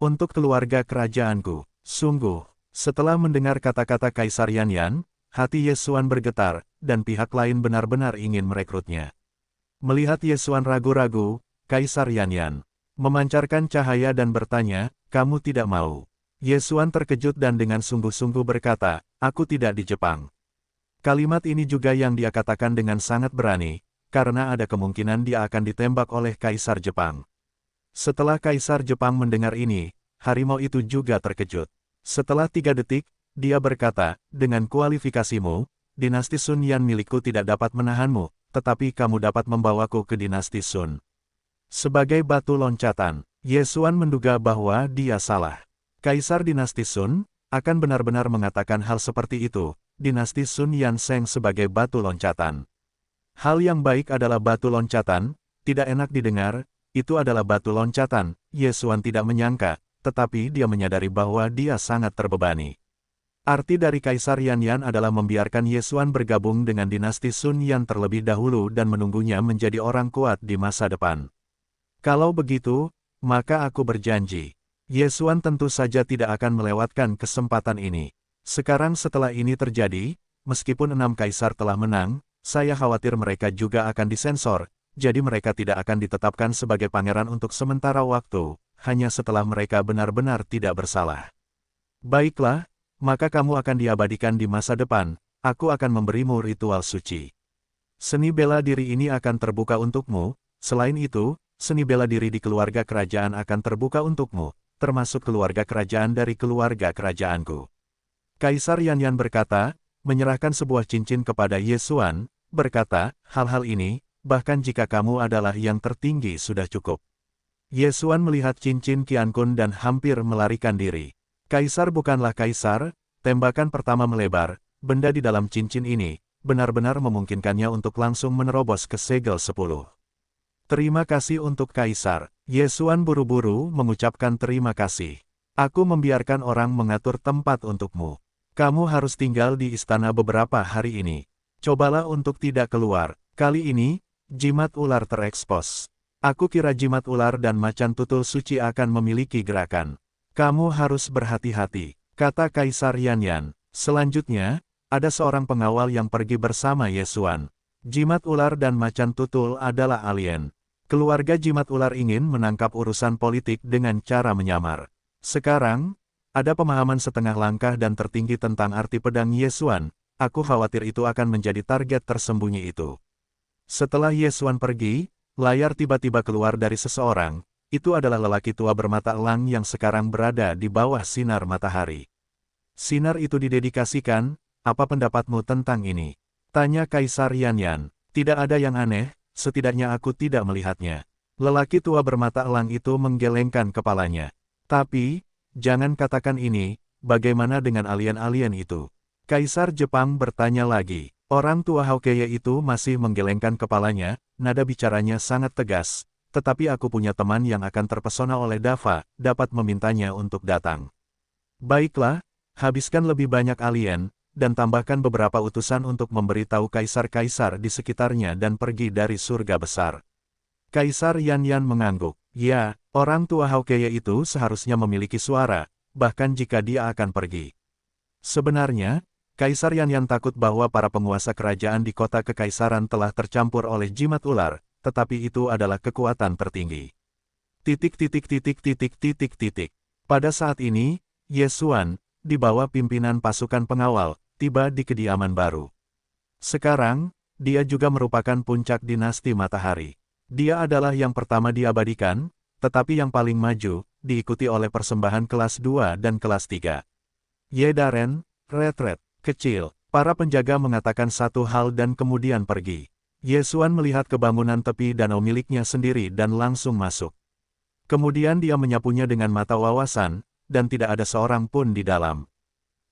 Untuk keluarga kerajaanku, sungguh, setelah mendengar kata-kata Kaisar Yan, hati Ye Xuan bergetar, dan pihak lain benar-benar ingin merekrutnya. Melihat Ye Xuan ragu-ragu, Kaisar Yan memancarkan cahaya dan bertanya, kamu tidak mau? Ye Xuan terkejut dan dengan sungguh-sungguh berkata, aku tidak di Jepang. Kalimat ini juga yang dia katakan dengan sangat berani, karena ada kemungkinan dia akan ditembak oleh Kaisar Jepang. Setelah Kaisar Jepang mendengar ini, harimau itu juga terkejut. Setelah 3 detik, dia berkata, dengan kualifikasimu, dinasti Sun Yan milikku tidak dapat menahanmu, tetapi kamu dapat membawaku ke dinasti Sun. Sebagai batu loncatan, Ye Xuan menduga bahwa dia salah. Kaisar dinasti Sun akan benar-benar mengatakan hal seperti itu, dinasti Sun Yan Sheng sebagai batu loncatan. Hal yang baik adalah batu loncatan, tidak enak didengar, itu adalah batu loncatan. Ye Xuan tidak menyangka, tetapi dia menyadari bahwa dia sangat terbebani. Arti dari Kaisar Yan adalah membiarkan Ye Xuan bergabung dengan dinasti Sun Yan terlebih dahulu dan menunggunya menjadi orang kuat di masa depan. Kalau begitu, maka aku berjanji. Ye Xuan tentu saja tidak akan melewatkan kesempatan ini. Sekarang setelah ini terjadi, meskipun 6 kaisar telah menang, saya khawatir mereka juga akan disensor, jadi mereka tidak akan ditetapkan sebagai pangeran untuk sementara waktu, hanya setelah mereka benar-benar tidak bersalah. Baiklah, maka kamu akan diabadikan di masa depan, aku akan memberimu ritual suci. Seni bela diri ini akan terbuka untukmu, selain itu, seni bela diri di keluarga kerajaan akan terbuka untukmu, termasuk keluarga kerajaan dari keluarga kerajaanku. Kaisar Yan berkata, menyerahkan sebuah cincin kepada Ye Xuan, berkata, hal-hal ini, bahkan jika kamu adalah yang tertinggi sudah cukup. Ye Xuan melihat cincin Qiankun dan hampir melarikan diri. Kaisar bukanlah kaisar, tembakan pertama melebar, benda di dalam cincin ini, benar-benar memungkinkannya untuk langsung menerobos ke segel 10. Terima kasih untuk Kaisar. Ye Xuan buru-buru mengucapkan terima kasih. Aku membiarkan orang mengatur tempat untukmu. Kamu harus tinggal di istana beberapa hari ini. Cobalah untuk tidak keluar. Kali ini, jimat ular terekspos. Aku kira jimat ular dan macan tutul suci akan memiliki gerakan. Kamu harus berhati-hati, kata Kaisar Yan. Selanjutnya, ada seorang pengawal yang pergi bersama Ye Xuan. Jimat ular dan macan tutul adalah alien. Keluarga jimat ular ingin menangkap urusan politik dengan cara menyamar. Sekarang, ada pemahaman setengah langkah dan tertinggi tentang arti pedang Ye Xuan, aku khawatir itu akan menjadi target tersembunyi itu. Setelah Ye Xuan pergi, layar tiba-tiba keluar dari seseorang. Itu adalah lelaki tua bermata elang yang sekarang berada di bawah sinar matahari. Sinar itu didedikasikan, apa pendapatmu tentang ini? Tanya Kaisar Yanyan. Tidak ada yang aneh, setidaknya aku tidak melihatnya. Lelaki tua bermata elang itu menggelengkan kepalanya. Tapi, jangan katakan ini, bagaimana dengan alien-alien itu? Kaisar Jepang bertanya lagi. Orang tua Hokage itu masih menggelengkan kepalanya, nada bicaranya sangat tegas. Tetapi aku punya teman yang akan terpesona oleh Dava, dapat memintanya untuk datang. Baiklah, habiskan lebih banyak alien, dan tambahkan beberapa utusan untuk memberitahu kaisar-kaisar di sekitarnya dan pergi dari surga besar. Kaisar Yanyan mengangguk. Ya, orang tua Hokage itu seharusnya memiliki suara, bahkan jika dia akan pergi. Sebenarnya, Kaisar Yanyan takut bahwa para penguasa kerajaan di kota kekaisaran telah tercampur oleh jimat ular, tetapi itu adalah kekuatan tertinggi. Pada saat ini, Ye Xuan, di bawah pimpinan pasukan pengawal, tiba di kediaman baru. Sekarang, dia juga merupakan puncak dinasti matahari. Dia adalah yang pertama diabadikan, tetapi yang paling maju, diikuti oleh persembahan kelas 2 dan kelas 3. Ye Daren, retret. Kecil, para penjaga mengatakan satu hal dan kemudian pergi. Ye Xuan melihat ke bangunan tepi danau miliknya sendiri dan langsung masuk. Kemudian dia menyapunya dengan mata wawasan, dan tidak ada seorang pun di dalam.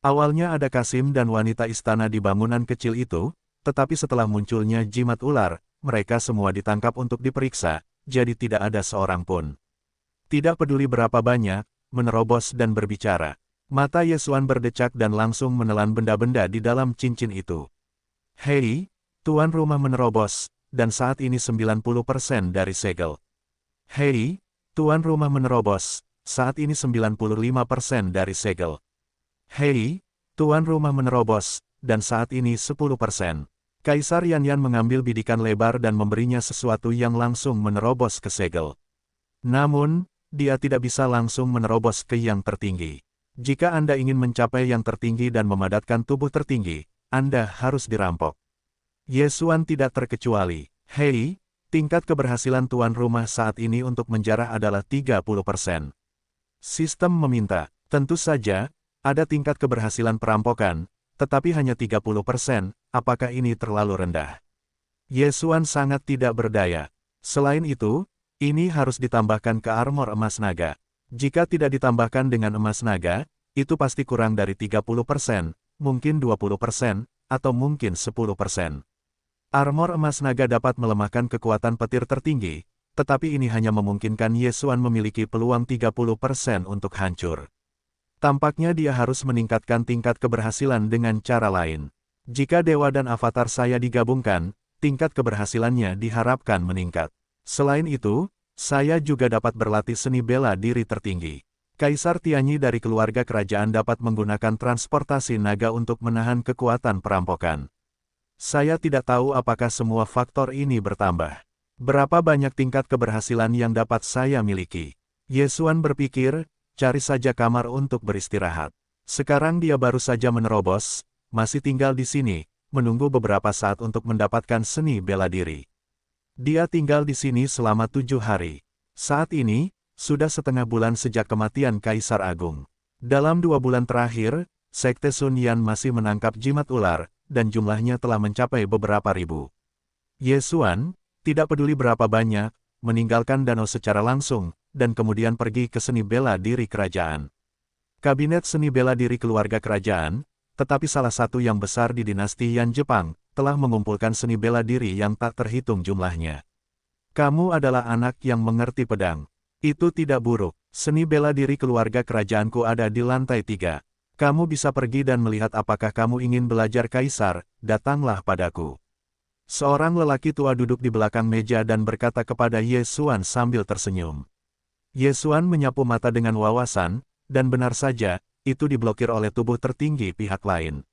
Awalnya ada Kasim dan wanita istana di bangunan kecil itu, tetapi setelah munculnya jimat ular, mereka semua ditangkap untuk diperiksa, jadi tidak ada seorang pun. Tidak peduli berapa banyak, menerobos dan berbicara. Mata Ye Xuan berdecak dan langsung menelan benda-benda di dalam cincin itu. Hei, tuan rumah menerobos, dan saat ini 90% dari segel. Hei, tuan rumah menerobos, saat ini 95% dari segel. Hei, tuan rumah menerobos, dan saat ini 10%. Kaisar Yanyan mengambil bidikan lebar dan memberinya sesuatu yang langsung menerobos ke segel. Namun, dia tidak bisa langsung menerobos ke yang tertinggi. Jika Anda ingin mencapai yang tertinggi dan memadatkan tubuh tertinggi, Anda harus dirampok. Ye Xuan tidak terkecuali. Hei, tingkat keberhasilan tuan rumah saat ini untuk menjarah adalah 30%. Sistem meminta, tentu saja, ada tingkat keberhasilan perampokan, tetapi hanya 30%, apakah ini terlalu rendah? Ye Xuan sangat tidak berdaya. Selain itu, ini harus ditambahkan ke armor emas naga. Jika tidak ditambahkan dengan emas naga, itu pasti kurang dari 30%, mungkin 20%, atau mungkin 10%. Armor emas naga dapat melemahkan kekuatan petir tertinggi, tetapi ini hanya memungkinkan Ye Xuan memiliki peluang 30% untuk hancur. Tampaknya dia harus meningkatkan tingkat keberhasilan dengan cara lain. Jika dewa dan avatar saya digabungkan, tingkat keberhasilannya diharapkan meningkat. Selain itu, saya juga dapat berlatih seni bela diri tertinggi. Kaisar Tianyi dari keluarga kerajaan dapat menggunakan transportasi naga untuk menahan kekuatan perampokan. Saya tidak tahu apakah semua faktor ini bertambah. Berapa banyak tingkat keberhasilan yang dapat saya miliki? Ye Xuan berpikir, cari saja kamar untuk beristirahat. Sekarang dia baru saja menerobos, masih tinggal di sini, menunggu beberapa saat untuk mendapatkan seni bela diri. Dia tinggal di sini selama 7 hari. Saat ini, sudah setengah bulan sejak kematian Kaisar Agung. Dalam 2 bulan terakhir, Sekte Sun Yan masih menangkap jimat ular, dan jumlahnya telah mencapai beberapa ribu. Ye Xuan, tidak peduli berapa banyak, meninggalkan danau secara langsung, dan kemudian pergi ke seni bela diri kerajaan. Kabinet seni bela diri keluarga kerajaan, tetapi salah satu yang besar di dinasti Yan Jepang, telah mengumpulkan seni bela diri yang tak terhitung jumlahnya. Kamu adalah anak yang mengerti pedang. Itu tidak buruk. Seni bela diri keluarga kerajaanku ada di lantai 3. Kamu bisa pergi dan melihat apakah kamu ingin belajar kaisar, datanglah padaku. Seorang lelaki tua duduk di belakang meja dan berkata kepada Ye Xuan sambil tersenyum. Ye Xuan menyapu mata dengan wawasan, dan benar saja, itu diblokir oleh tubuh tertinggi pihak lain.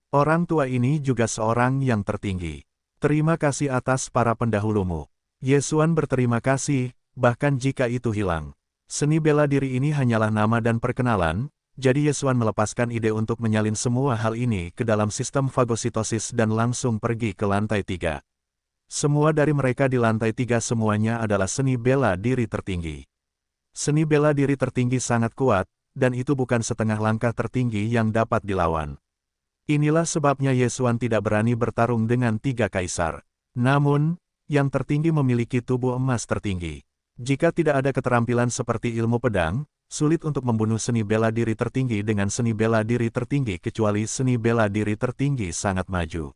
Orang tua ini juga seorang yang tertinggi. Terima kasih atas para pendahulumu. Ye Xuan berterima kasih, bahkan jika itu hilang. Seni bela diri ini hanyalah nama dan perkenalan, jadi Yesuan melepaskan ide untuk menyalin semua hal ini ke dalam sistem fagositosis dan langsung pergi ke lantai 3. Semua dari mereka di lantai 3 semuanya adalah seni bela diri tertinggi. Seni bela diri tertinggi sangat kuat, dan itu bukan setengah langkah tertinggi yang dapat dilawan. Inilah sebabnya Yesuan tidak berani bertarung dengan 3 kaisar. Namun, yang tertinggi memiliki tubuh emas tertinggi. Jika tidak ada keterampilan seperti ilmu pedang, sulit untuk membunuh seni bela diri tertinggi dengan seni bela diri tertinggi kecuali seni bela diri tertinggi sangat maju.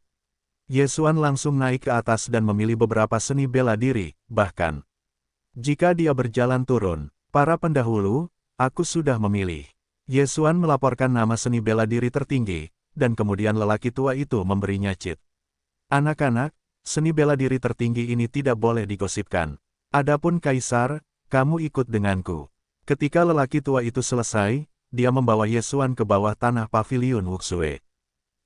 Yesuan langsung naik ke atas dan memilih beberapa seni bela diri, bahkan jika dia berjalan turun, para pendahulu, aku sudah memilih. Yesuan melaporkan nama seni bela diri tertinggi, dan kemudian lelaki tua itu memberinya cheat. Anak-anak, seni bela diri tertinggi ini tidak boleh digosipkan. Adapun kaisar, kamu ikut denganku. Ketika lelaki tua itu selesai, dia membawa Yesuan ke bawah tanah paviliun Wuxue.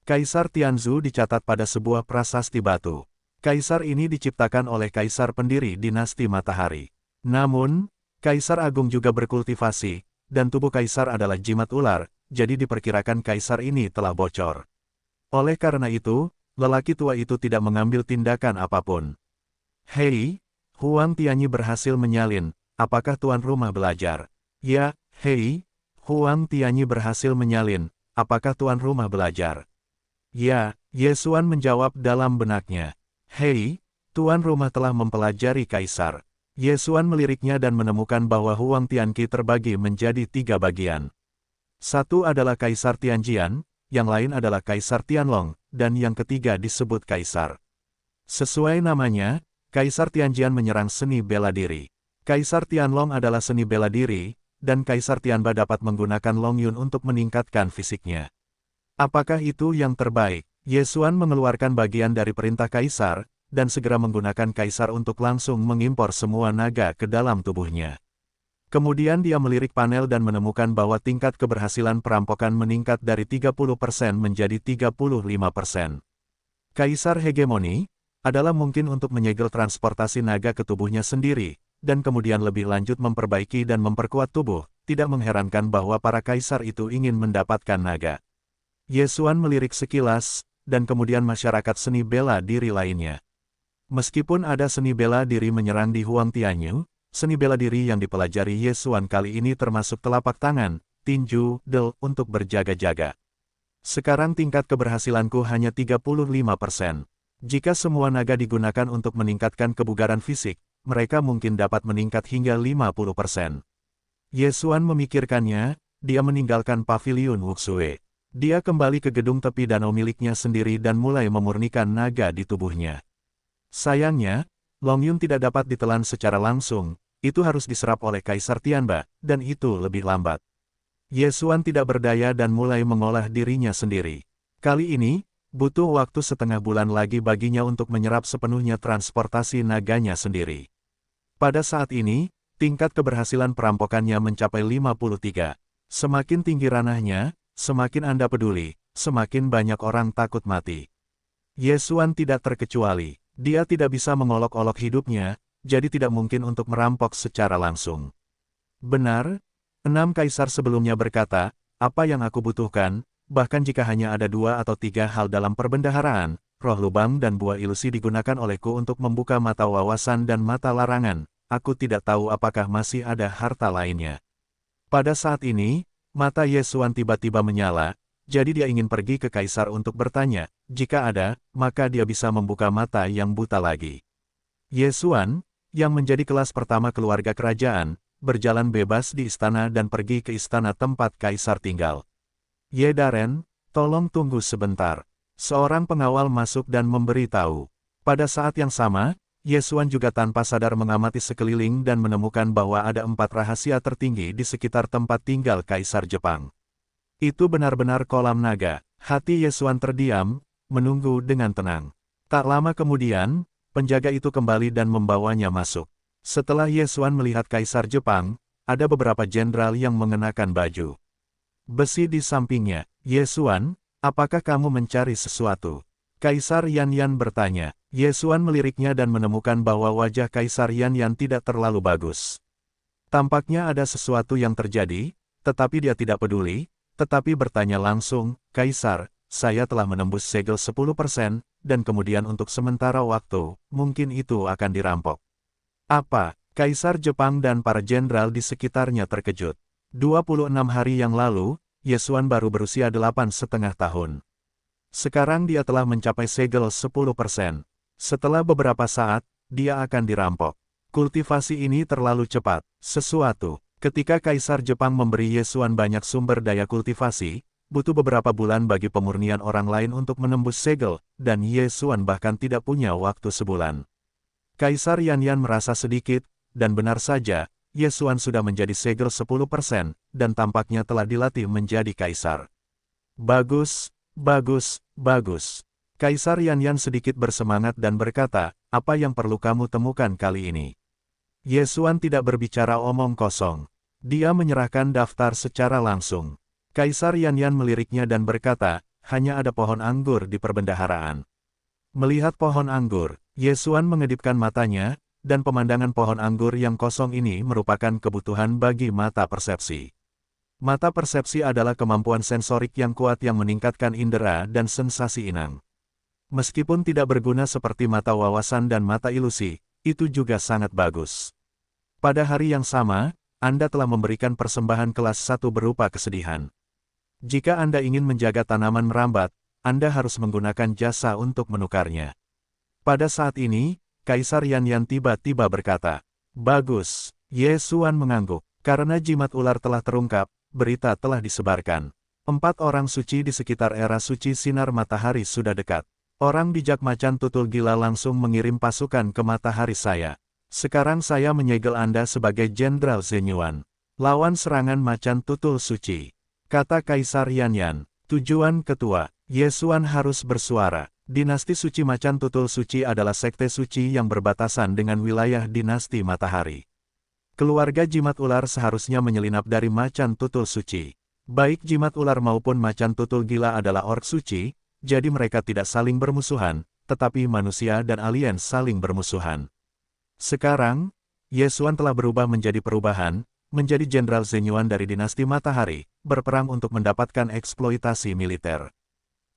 Kaisar Tianzhu dicatat pada sebuah prasasti batu. Kaisar ini diciptakan oleh kaisar pendiri dinasti matahari. Namun, Kaisar Agung juga berkultivasi, dan tubuh kaisar adalah jimat ular, jadi diperkirakan kaisar ini telah bocor. Oleh karena itu, lelaki tua itu tidak mengambil tindakan apapun. Hei, Huang Tianyi berhasil menyalin. Apakah tuan rumah belajar? Ya, hei, Huang Tianyi berhasil menyalin. Apakah tuan rumah belajar? Ya, Yesuan menjawab dalam benaknya. Hei, tuan rumah telah mempelajari kaisar. Yesuan meliriknya dan menemukan bahwa Huang Tianqi terbagi menjadi 3 bagian. Satu adalah Kaisar Tianjian, yang lain adalah Kaisar Tianlong, dan yang ketiga disebut Kaisar. Sesuai namanya, Kaisar Tianjian menyerang seni bela diri. Kaisar Tianlong adalah seni bela diri, dan Kaisar Tianba dapat menggunakan Long Yun untuk meningkatkan fisiknya. Apakah itu yang terbaik? Yesuan mengeluarkan bagian dari perintah Kaisar, dan segera menggunakan Kaisar untuk langsung mengimpor semua naga ke dalam tubuhnya. Kemudian dia melirik panel dan menemukan bahwa tingkat keberhasilan perampokan meningkat dari 30% menjadi 35%. Kaisar Hegemoni adalah mungkin untuk menyegel transportasi naga ke tubuhnya sendiri, dan kemudian lebih lanjut memperbaiki dan memperkuat tubuh. Tidak mengherankan bahwa para kaisar itu ingin mendapatkan naga. Yesuan melirik sekilas, dan kemudian masyarakat seni bela diri lainnya. Meskipun ada seni bela diri menyerang di Huang Tianyu, seni bela diri yang dipelajari Yesuan kali ini termasuk telapak tangan, tinju, del, untuk berjaga-jaga. Sekarang tingkat keberhasilanku hanya 35%. Jika semua naga digunakan untuk meningkatkan kebugaran fisik, mereka mungkin dapat meningkat hingga 50%. Yesuan memikirkannya, dia meninggalkan paviliun Wuxue. Dia kembali ke gedung tepi danau miliknya sendiri dan mulai memurnikan naga di tubuhnya. Sayangnya, Long Yun tidak dapat ditelan secara langsung, itu harus diserap oleh Kaisar Tianba, dan itu lebih lambat. Yesuan tidak berdaya dan mulai mengolah dirinya sendiri. Kali ini, butuh waktu setengah bulan lagi baginya untuk menyerap sepenuhnya transportasi naganya sendiri. Pada saat ini, tingkat keberhasilan perampokannya mencapai 53. Semakin tinggi ranahnya, semakin Anda peduli, semakin banyak orang takut mati. Yesuan tidak terkecuali, dia tidak bisa mengolok-olok hidupnya, jadi tidak mungkin untuk merampok secara langsung. Benar, 6 kaisar sebelumnya berkata, apa yang aku butuhkan, bahkan jika hanya ada 2 atau 3 hal dalam perbendaharaan, roh lubang dan buah ilusi digunakan olehku untuk membuka mata wawasan dan mata larangan, aku tidak tahu apakah masih ada harta lainnya. Pada saat ini, mata Yesuan tiba-tiba menyala, jadi dia ingin pergi ke kaisar untuk bertanya, jika ada, maka dia bisa membuka mata yang buta lagi. Yesuan, yang menjadi kelas pertama keluarga kerajaan, berjalan bebas di istana dan pergi ke istana tempat kaisar tinggal. Ye Daren, tolong tunggu sebentar. Seorang pengawal masuk dan memberitahu. Pada saat yang sama, Yesuan juga tanpa sadar mengamati sekeliling dan menemukan bahwa ada 4 rahasia tertinggi di sekitar tempat tinggal Kaisar Jepang. Itu benar-benar kolam naga. Hati Yesuan terdiam, menunggu dengan tenang. Tak lama kemudian, penjaga itu kembali dan membawanya masuk. Setelah Yesuan melihat Kaisar Jepang, ada beberapa jenderal yang mengenakan baju besi di sampingnya. Yesuan, apakah kamu mencari sesuatu? Kaisar Yanyan bertanya. Yesuan meliriknya dan menemukan bahwa wajah Kaisar Yanyan tidak terlalu bagus. Tampaknya ada sesuatu yang terjadi, tetapi dia tidak peduli, tetapi bertanya langsung, "Kaisar, saya telah menembus segel 10%, dan kemudian untuk sementara waktu, mungkin itu akan dirampok." Apa? Kaisar Jepang dan para jenderal di sekitarnya terkejut. 26 hari yang lalu, Yesuan baru berusia 8,5 tahun. Sekarang dia telah mencapai segel 10%. Setelah beberapa saat, dia akan dirampok. Kultivasi ini terlalu cepat. Ketika Kaisar Jepang memberi Yesuan banyak sumber daya kultivasi, butuh beberapa bulan bagi pemurnian orang lain untuk menembus segel, dan Yesuan bahkan tidak punya waktu sebulan. Kaisar Yanyan merasa sedikit, dan benar saja, Yesuan sudah menjadi segel 10%, dan tampaknya telah dilatih menjadi kaisar. Bagus, bagus, bagus. Kaisar Yanyan sedikit bersemangat dan berkata, "Apa yang perlu kamu temukan kali ini?" Yesuan tidak berbicara omong kosong. Dia menyerahkan daftar secara langsung. Kaisar Yanyan meliriknya dan berkata, "Hanya ada pohon anggur di perbendaharaan." Melihat pohon anggur, Yesuan mengedipkan matanya, dan pemandangan pohon anggur yang kosong ini merupakan kebutuhan bagi mata persepsi. Mata persepsi adalah kemampuan sensorik yang kuat yang meningkatkan indera dan sensasi inang. Meskipun tidak berguna seperti mata wawasan dan mata ilusi, itu juga sangat bagus. Pada hari yang sama, Anda telah memberikan persembahan kelas 1 berupa kesedihan. Jika Anda ingin menjaga tanaman merambat, Anda harus menggunakan jasa untuk menukarnya. Pada saat ini, Kaisar Yanyan tiba-tiba berkata, "Bagus." Yesuan mengangguk. Karena jimat ular telah terungkap, berita telah disebarkan. 4 orang suci di sekitar era suci sinar matahari sudah dekat. Orang bijak macan tutul gila langsung mengirim pasukan ke matahari saya. Sekarang saya menyegel Anda sebagai Jenderal Zenyuan. Lawan serangan macan tutul suci. Kata Kaisar Yanyan. Tujuan ketua, Yesuan harus bersuara. Dinasti suci macan tutul suci adalah sekte suci yang berbatasan dengan wilayah dinasti matahari. Keluarga jimat ular seharusnya menyelinap dari macan tutul suci. Baik jimat ular maupun macan tutul gila adalah orc suci, jadi mereka tidak saling bermusuhan, tetapi manusia dan alien saling bermusuhan. Sekarang, Yesuan telah berubah menjadi perubahan, menjadi Jenderal Zenyuan dari dinasti matahari, berperang untuk mendapatkan eksploitasi militer.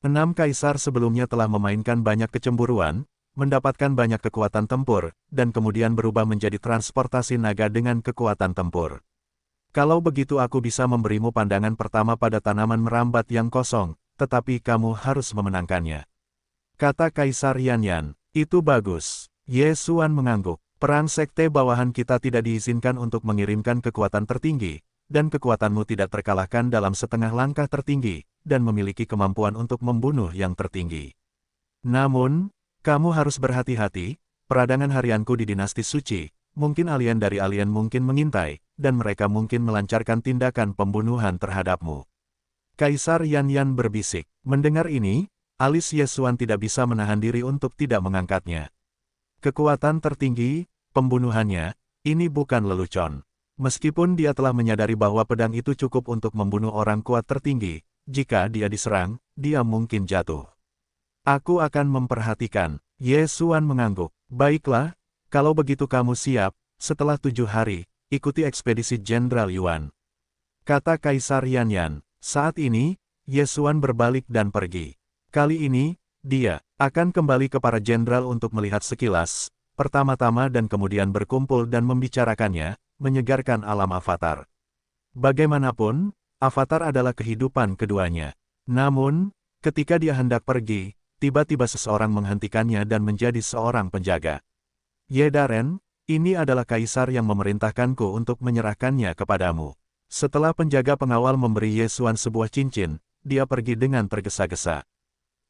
6 kaisar sebelumnya telah memainkan banyak kecemburuan, mendapatkan banyak kekuatan tempur, dan kemudian berubah menjadi transportasi naga dengan kekuatan tempur. Kalau begitu aku bisa memberimu pandangan pertama pada tanaman merambat yang kosong, tetapi kamu harus memenangkannya. Kata Kaisar Yanyan, "Itu bagus." Yesuan mengangguk. Perang sekte bawahan kita tidak diizinkan untuk mengirimkan kekuatan tertinggi, dan kekuatanmu tidak terkalahkan dalam setengah langkah tertinggi, dan memiliki kemampuan untuk membunuh yang tertinggi. Namun, kamu harus berhati-hati, peradangan harianku di dinasti suci, mungkin alien dari alien mungkin mengintai, dan mereka mungkin melancarkan tindakan pembunuhan terhadapmu. Kaisar Yanyan berbisik. Mendengar ini, alis Yesuan tidak bisa menahan diri untuk tidak mengangkatnya. Kekuatan tertinggi, pembunuhannya, ini bukan lelucon. Meskipun dia telah menyadari bahwa pedang itu cukup untuk membunuh orang kuat tertinggi, jika dia diserang, dia mungkin jatuh. Aku akan memperhatikan. Yesuan mengangguk. Baiklah, kalau begitu kamu siap, setelah 7 hari, ikuti ekspedisi Jenderal Yuan. Kata Kaisar Yanyan. Saat ini, Yesuan berbalik dan pergi. Kali ini, dia akan kembali ke para jenderal untuk melihat sekilas, pertama-tama dan kemudian berkumpul dan membicarakannya, menyegarkan alam Avatar. Bagaimanapun, Avatar adalah kehidupan keduanya. Namun, ketika dia hendak pergi, tiba-tiba seseorang menghentikannya dan menjadi seorang penjaga. Yedaren, ini adalah kaisar yang memerintahkanku untuk menyerahkannya kepadamu. Setelah penjaga pengawal memberi Yesuan sebuah cincin, dia pergi dengan tergesa-gesa.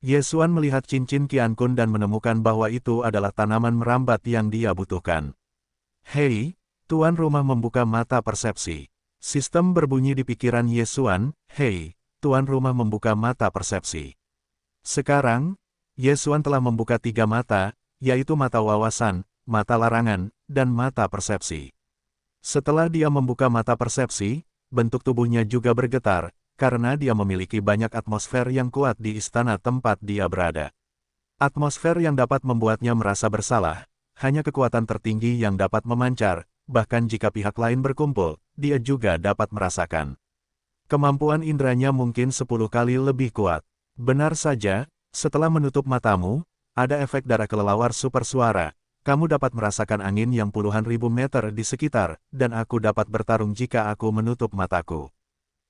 Yesuan melihat cincin Qiankun dan menemukan bahwa itu adalah tanaman merambat yang dia butuhkan. Hei, tuan rumah membuka mata persepsi. Sistem berbunyi di pikiran Yesuan, hei, tuan rumah membuka mata persepsi. Sekarang, Yesuan telah membuka 3 mata, yaitu mata wawasan, mata larangan, dan mata persepsi. Setelah dia membuka mata persepsi, bentuk tubuhnya juga bergetar, karena dia memiliki banyak atmosfer yang kuat di istana tempat dia berada. Atmosfer yang dapat membuatnya merasa bersalah, hanya kekuatan tertinggi yang dapat memancar, bahkan jika pihak lain berkumpul, dia juga dapat merasakan. Kemampuan indranya mungkin 10 kali lebih kuat. Benar saja, setelah menutup matamu, ada efek darah kelelawar super suara. Kamu dapat merasakan angin yang puluhan ribu meter di sekitar, dan aku dapat bertarung jika aku menutup mataku.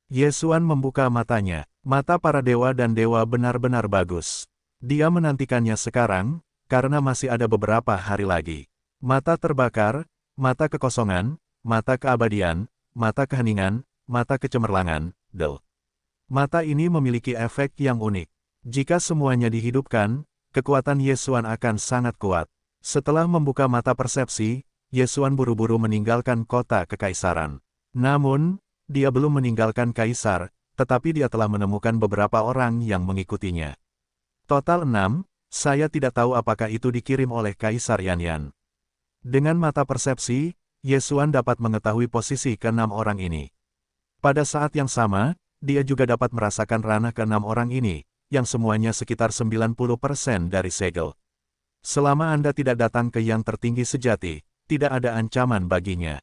Ye Xuan membuka matanya. Mata para dewa dan dewa benar-benar bagus. Dia menantikannya sekarang, karena masih ada beberapa hari lagi. Mata terbakar, mata kekosongan, mata keabadian, mata keheningan, mata kecemerlangan, del. Mata ini memiliki efek yang unik. Jika semuanya dihidupkan, kekuatan Ye Xuan akan sangat kuat. Setelah membuka mata persepsi, Ye Xuan buru-buru meninggalkan kota kekaisaran. Namun, dia belum meninggalkan kaisar, tetapi dia telah menemukan beberapa orang yang mengikutinya. Total 6, saya tidak tahu apakah itu dikirim oleh Kaisar Yanyan. Dengan mata persepsi, Ye Xuan dapat mengetahui posisi ke-6 orang ini. Pada saat yang sama, dia juga dapat merasakan ranah ke-6 orang ini, yang semuanya sekitar 90% dari segel. Selama Anda tidak datang ke yang tertinggi sejati, tidak ada ancaman baginya.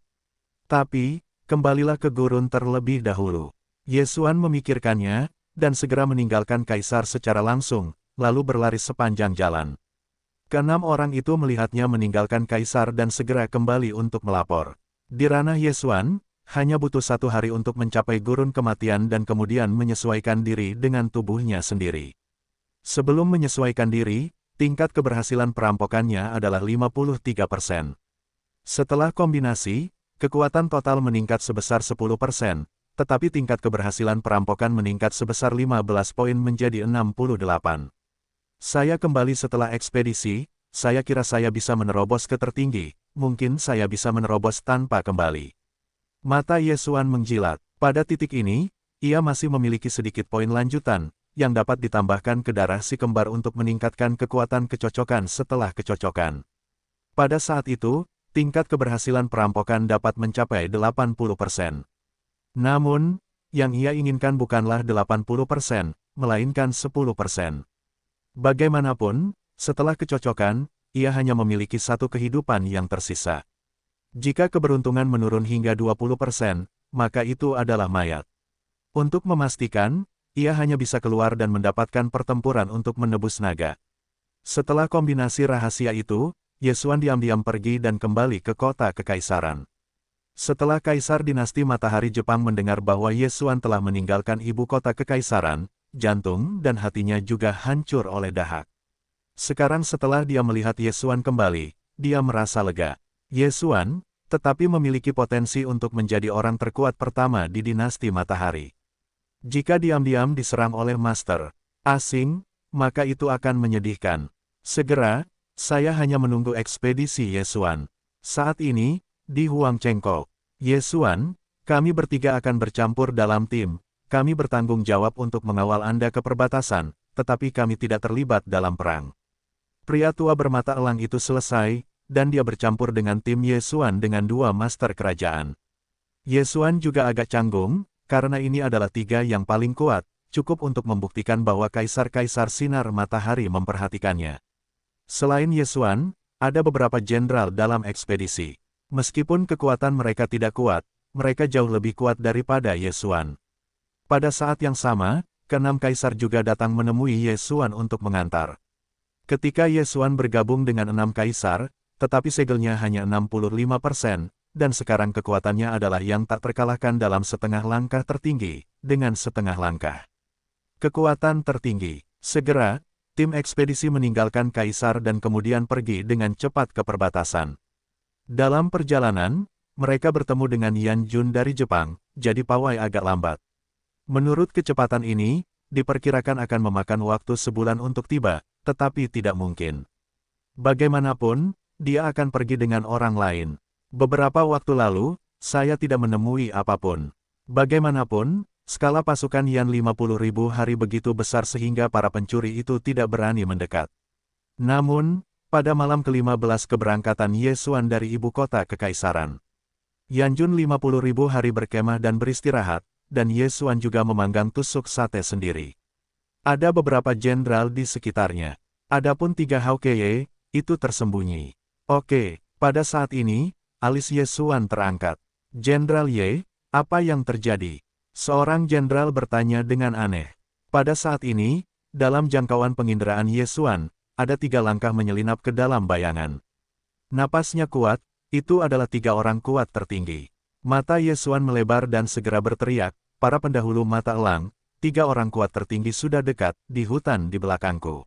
Tapi, kembalilah ke gurun terlebih dahulu. Ye Xuan memikirkannya, dan segera meninggalkan kaisar secara langsung, lalu berlari sepanjang jalan. Ke-6 orang itu melihatnya meninggalkan kaisar dan segera kembali untuk melapor. Di ranah Ye Xuan, hanya butuh 1 hari untuk mencapai gurun kematian dan kemudian menyesuaikan diri dengan tubuhnya sendiri. Sebelum menyesuaikan diri, tingkat keberhasilan perampokannya adalah 53%. Setelah kombinasi, kekuatan total meningkat sebesar 10%, tetapi tingkat keberhasilan perampokan meningkat sebesar 15 poin menjadi 68. Saya kembali setelah ekspedisi, saya kira saya bisa menerobos ke tertinggi, mungkin saya bisa menerobos tanpa kembali. Mata Ye Xuan menjilat. Pada titik ini, ia masih memiliki sedikit poin lanjutan, yang dapat ditambahkan ke darah si kembar untuk meningkatkan kekuatan kecocokan setelah kecocokan. Pada saat itu, tingkat keberhasilan perampokan dapat mencapai 80%. Namun, yang ia inginkan bukanlah 80%, melainkan 10%. Bagaimanapun, setelah kecocokan, ia hanya memiliki 1 kehidupan yang tersisa. Jika keberuntungan menurun hingga 20%, maka itu adalah mayat. Untuk memastikan, ia hanya bisa keluar dan mendapatkan pertempuran untuk menebus naga. Setelah kombinasi rahasia itu, Ye Xuan diam-diam pergi dan kembali ke kota kekaisaran. Setelah Kaisar Dinasti Matahari Jepang mendengar bahwa Ye Xuan telah meninggalkan ibu kota kekaisaran, jantung dan hatinya juga hancur oleh dahak. Sekarang setelah dia melihat Ye Xuan kembali, dia merasa lega. Ye Xuan, tetapi memiliki potensi untuk menjadi orang terkuat pertama di Dinasti Matahari. Jika diam-diam diserang oleh master asing, maka itu akan menyedihkan. Segera, saya hanya menunggu ekspedisi Ye Xuan. Saat ini, di Huangchengkou, Ye Xuan, kami bertiga akan bercampur dalam tim. Kami bertanggung jawab untuk mengawal Anda ke perbatasan, tetapi kami tidak terlibat dalam perang. Pria tua bermata elang itu selesai, dan dia bercampur dengan tim Ye Xuan dengan 2 master kerajaan. Ye Xuan juga agak canggung, karena ini adalah 3 yang paling kuat, cukup untuk membuktikan bahwa kaisar-kaisar sinar matahari memperhatikannya. Selain Ye Xuan, ada beberapa jenderal dalam ekspedisi. Meskipun kekuatan mereka tidak kuat, mereka jauh lebih kuat daripada Ye Xuan. Pada saat yang sama, ke-6 kaisar juga datang menemui Ye Xuan untuk mengantar. Ketika Ye Xuan bergabung dengan 6 kaisar, tetapi segelnya hanya 65%, dan sekarang kekuatannya adalah yang tak terkalahkan dalam setengah langkah tertinggi, dengan setengah langkah. Kekuatan tertinggi. Segera, tim ekspedisi meninggalkan kaisar dan kemudian pergi dengan cepat ke perbatasan. Dalam perjalanan, mereka bertemu dengan Yan Jun dari Jepang, jadi pawai agak lambat. Menurut kecepatan ini, diperkirakan akan memakan waktu sebulan untuk tiba, tetapi tidak mungkin. Bagaimanapun, dia akan pergi dengan orang lain. Beberapa waktu lalu, saya tidak menemui apapun. Bagaimanapun, skala pasukan Yan 50.000 hari begitu besar sehingga para pencuri itu tidak berani mendekat. Namun, pada malam ke-15 keberangkatan Ye Xuan dari ibu kota kekaisaran, Yan Jun 50.000 hari berkemah dan beristirahat, dan Ye Xuan juga memanggang tusuk sate sendiri. Ada beberapa jenderal di sekitarnya. Adapun 3 Hawkeye, itu tersembunyi. Oke, pada saat ini, alis Ye Xuan terangkat. Jenderal Ye, apa yang terjadi? Seorang jenderal bertanya dengan aneh. Pada saat ini, dalam jangkauan penginderaan Ye Xuan, ada 3 langkah menyelinap ke dalam bayangan. Napasnya kuat, itu adalah 3 orang kuat tertinggi. Mata Ye Xuan melebar dan segera berteriak, para pendahulu mata elang, 3 orang kuat tertinggi sudah dekat, di hutan di belakangku.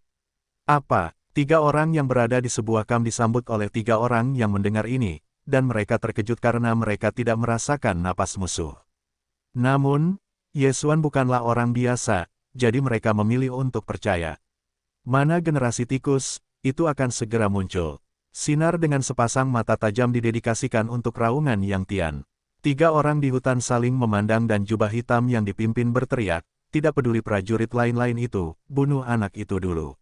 Apa? 3 orang yang berada di sebuah kamp disambut oleh 3 orang yang mendengar ini, dan mereka terkejut karena mereka tidak merasakan napas musuh. Namun, Ye Xuan bukanlah orang biasa, jadi mereka memilih untuk percaya. Mana generasi tikus, itu akan segera muncul. Sinar dengan sepasang mata tajam didedikasikan untuk raungan Yang Tian. 3 orang di hutan saling memandang dan jubah hitam yang dipimpin berteriak, tidak peduli prajurit lain-lain itu, bunuh anak itu dulu.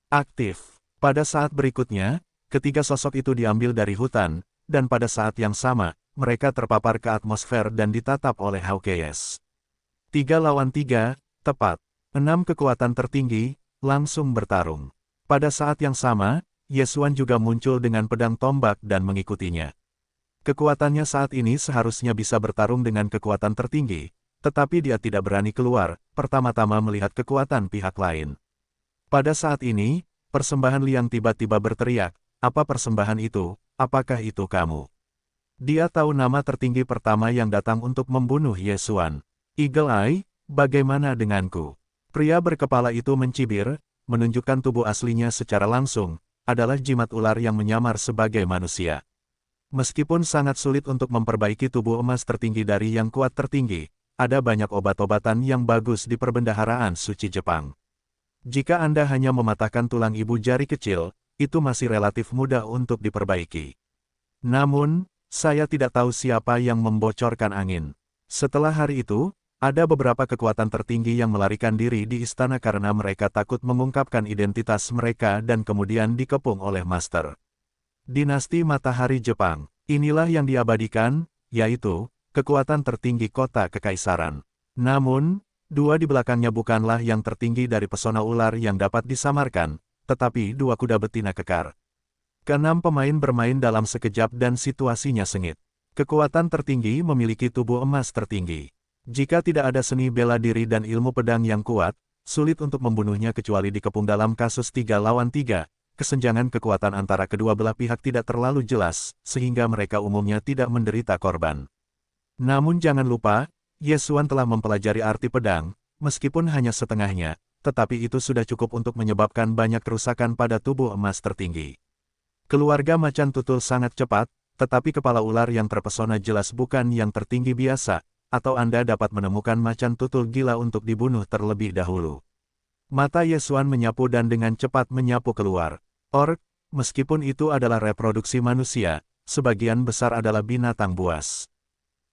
Aktif. Pada saat berikutnya, ketiga sosok itu diambil dari hutan, dan pada saat yang sama, mereka terpapar ke atmosfer dan ditatap oleh Hawkeyes. 3 lawan 3, tepat. 6 kekuatan tertinggi, langsung bertarung. Pada saat yang sama, Ye Xuan juga muncul dengan pedang tombak dan mengikutinya. Kekuatannya saat ini seharusnya bisa bertarung dengan kekuatan tertinggi, tetapi dia tidak berani keluar, pertama-tama melihat kekuatan pihak lain. Pada saat ini, persembahan Liang tiba-tiba berteriak, apa persembahan itu, apakah itu kamu? Dia tahu nama tertinggi pertama yang datang untuk membunuh Ye Xuan. Eagle Eye, bagaimana denganku? Pria berkepala itu mencibir, menunjukkan tubuh aslinya secara langsung, adalah jimat ular yang menyamar sebagai manusia. Meskipun sangat sulit untuk memperbaiki tubuh emas tertinggi dari yang kuat tertinggi, ada banyak obat-obatan yang bagus di perbendaharaan suci Jepang. Jika Anda hanya mematahkan tulang ibu jari kecil, itu masih relatif mudah untuk diperbaiki. Namun, saya tidak tahu siapa yang membocorkan angin. Setelah hari itu, ada beberapa kekuatan tertinggi yang melarikan diri di istana karena mereka takut mengungkapkan identitas mereka dan kemudian dikepung oleh Master. Dinasti Matahari Jepang, inilah yang diabadikan, yaitu, kekuatan tertinggi kota kekaisaran. Namun, 2 di belakangnya bukanlah yang tertinggi dari pesona ular yang dapat disamarkan, tetapi 2 kuda betina kekar. Ke-6 pemain bermain dalam sekejap dan situasinya sengit. Kekuatan tertinggi memiliki tubuh emas tertinggi. Jika tidak ada seni bela diri dan ilmu pedang yang kuat, sulit untuk membunuhnya kecuali dikepung dalam kasus 3 lawan 3, kesenjangan kekuatan antara kedua belah pihak tidak terlalu jelas, sehingga mereka umumnya tidak menderita korban. Namun jangan lupa, Ye Xuan telah mempelajari arti pedang, meskipun hanya setengahnya, tetapi itu sudah cukup untuk menyebabkan banyak kerusakan pada tubuh emas tertinggi. Keluarga macan tutul sangat cepat, tetapi kepala ular yang terpesona jelas bukan yang tertinggi biasa, atau Anda dapat menemukan macan tutul gila untuk dibunuh terlebih dahulu. Mata Ye Xuan menyapu dan dengan cepat menyapu keluar. Orc, meskipun itu adalah reproduksi manusia, sebagian besar adalah binatang buas.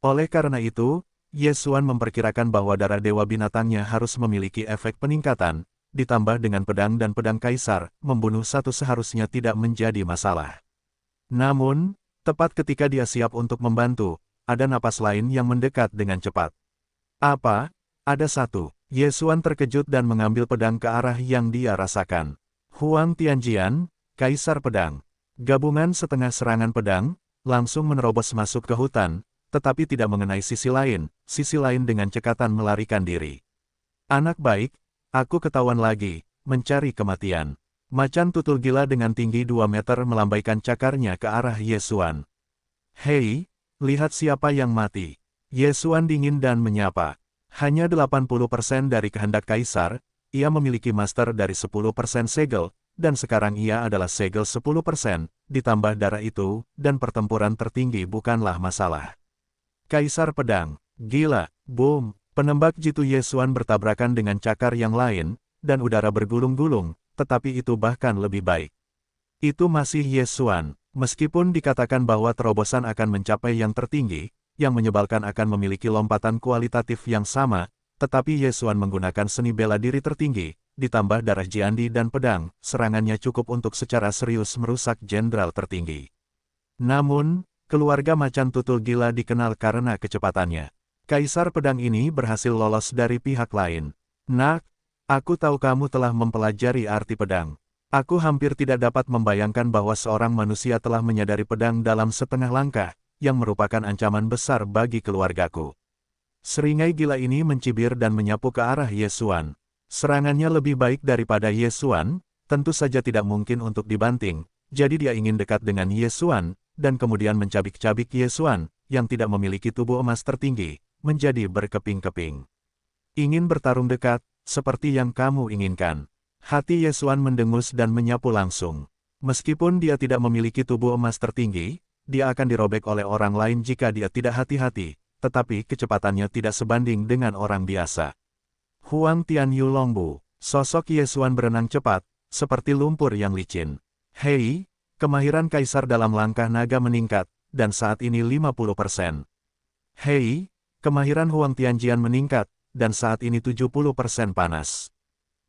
Oleh karena itu, Ye Xuan memperkirakan bahwa darah dewa binatangnya harus memiliki efek peningkatan, ditambah dengan pedang dan pedang kaisar, membunuh satu seharusnya tidak menjadi masalah. Namun, tepat ketika dia siap untuk membantu, ada napas lain yang mendekat dengan cepat. Apa? Ada satu. Ye Xuan terkejut dan mengambil pedang ke arah yang dia rasakan. Huang Tianjian, Kaisar Pedang. Gabungan setengah serangan pedang, langsung menerobos masuk ke hutan, tetapi tidak mengenai sisi lain dengan cekatan melarikan diri. Anak baik, aku ketahuan lagi, mencari kematian. Macan tutul gila dengan tinggi 2 meter melambaikan cakarnya ke arah Ye Xuan. Hei, lihat siapa yang mati. Ye Xuan dingin dan menyapa. Hanya 80% dari kehendak kaisar, ia memiliki master dari 10% segel, dan sekarang ia adalah segel 10%, ditambah darah itu, dan pertempuran tertinggi bukanlah masalah. Kaisar Pedang, gila, boom, penembak jitu Ye Xuan bertabrakan dengan cakar yang lain, dan udara bergulung-gulung, tetapi itu bahkan lebih baik. Itu masih Ye Xuan, meskipun dikatakan bahwa terobosan akan mencapai yang tertinggi, yang menyebalkan akan memiliki lompatan kualitatif yang sama, tetapi Ye Xuan menggunakan seni bela diri tertinggi, ditambah darah Jiandi dan pedang, serangannya cukup untuk secara serius merusak jenderal tertinggi. Namun, keluarga macan tutul gila dikenal karena kecepatannya. Kaisar Pedang ini berhasil lolos dari pihak lain. Nak, aku tahu kamu telah mempelajari arti pedang. Aku hampir tidak dapat membayangkan bahwa seorang manusia telah menyadari pedang dalam setengah langkah, yang merupakan ancaman besar bagi keluargaku. Seringai gila ini mencibir dan menyapu ke arah Ye Xuan. Serangannya lebih baik daripada Ye Xuan, tentu saja tidak mungkin untuk dibanting, jadi dia ingin dekat dengan Ye Xuan, dan kemudian mencabik-cabik Ye Xuan, yang tidak memiliki tubuh emas tertinggi, menjadi berkeping-keping. Ingin bertarung dekat, seperti yang kamu inginkan. Hati Ye Xuan mendengus dan menyapu langsung. Meskipun dia tidak memiliki tubuh emas tertinggi, dia akan dirobek oleh orang lain jika dia tidak hati-hati, tetapi kecepatannya tidak sebanding dengan orang biasa. Huang Tianyu Longbu, sosok Ye Xuan berenang cepat, seperti lumpur yang licin. Hei, kemahiran kaisar dalam langkah naga meningkat, dan saat ini 50%. Hei, kemahiran Huang Tianjian meningkat, dan saat ini 70% panas.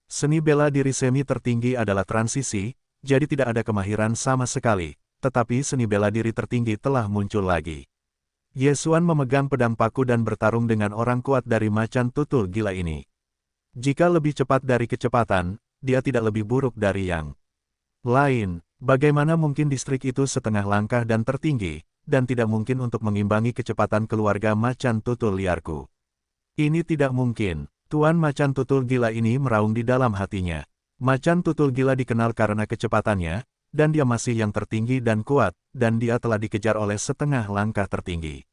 Seni bela diri semi tertinggi adalah transisi, jadi tidak ada kemahiran sama sekali, tetapi seni bela diri tertinggi telah muncul lagi. Ye Xuan memegang pedang paku dan bertarung dengan orang kuat dari macan tutul gila ini. Jika lebih cepat dari kecepatan, dia tidak lebih buruk dari yang lain. Bagaimana mungkin distrik itu setengah langkah dan tertinggi, dan tidak mungkin untuk mengimbangi kecepatan keluarga macan tutul liarku. Ini tidak mungkin. Tuan macan tutul gila ini meraung di dalam hatinya. Macan tutul gila dikenal karena kecepatannya, dan dia masih yang tertinggi dan kuat, dan dia telah dikejar oleh setengah langkah tertinggi.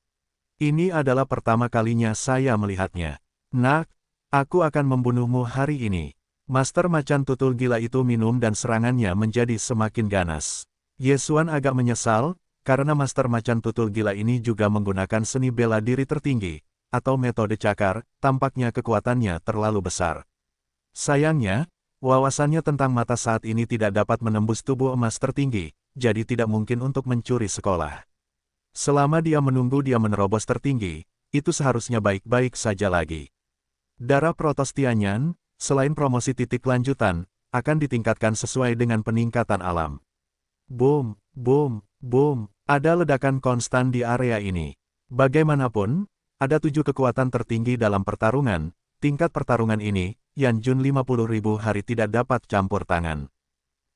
Ini adalah pertama kalinya saya melihatnya. Nak, aku akan membunuhmu hari ini. Master macan tutul gila itu minum dan serangannya menjadi semakin ganas. Ye Xuan agak menyesal, karena master macan tutul gila ini juga menggunakan seni bela diri tertinggi, atau metode cakar, tampaknya kekuatannya terlalu besar. Sayangnya, wawasannya tentang mata saat ini tidak dapat menembus tubuh emas tertinggi, jadi tidak mungkin untuk mencuri sekolah. Selama dia menunggu dia menerobos tertinggi, itu seharusnya baik-baik saja lagi. Darah Protos Tianyan, selain promosi titik lanjutan, akan ditingkatkan sesuai dengan peningkatan alam. Boom, boom, boom, ada ledakan konstan di area ini. Bagaimanapun, ada 7 kekuatan tertinggi dalam pertarungan, tingkat pertarungan ini, Yan Jun 50.000 hari tidak dapat campur tangan.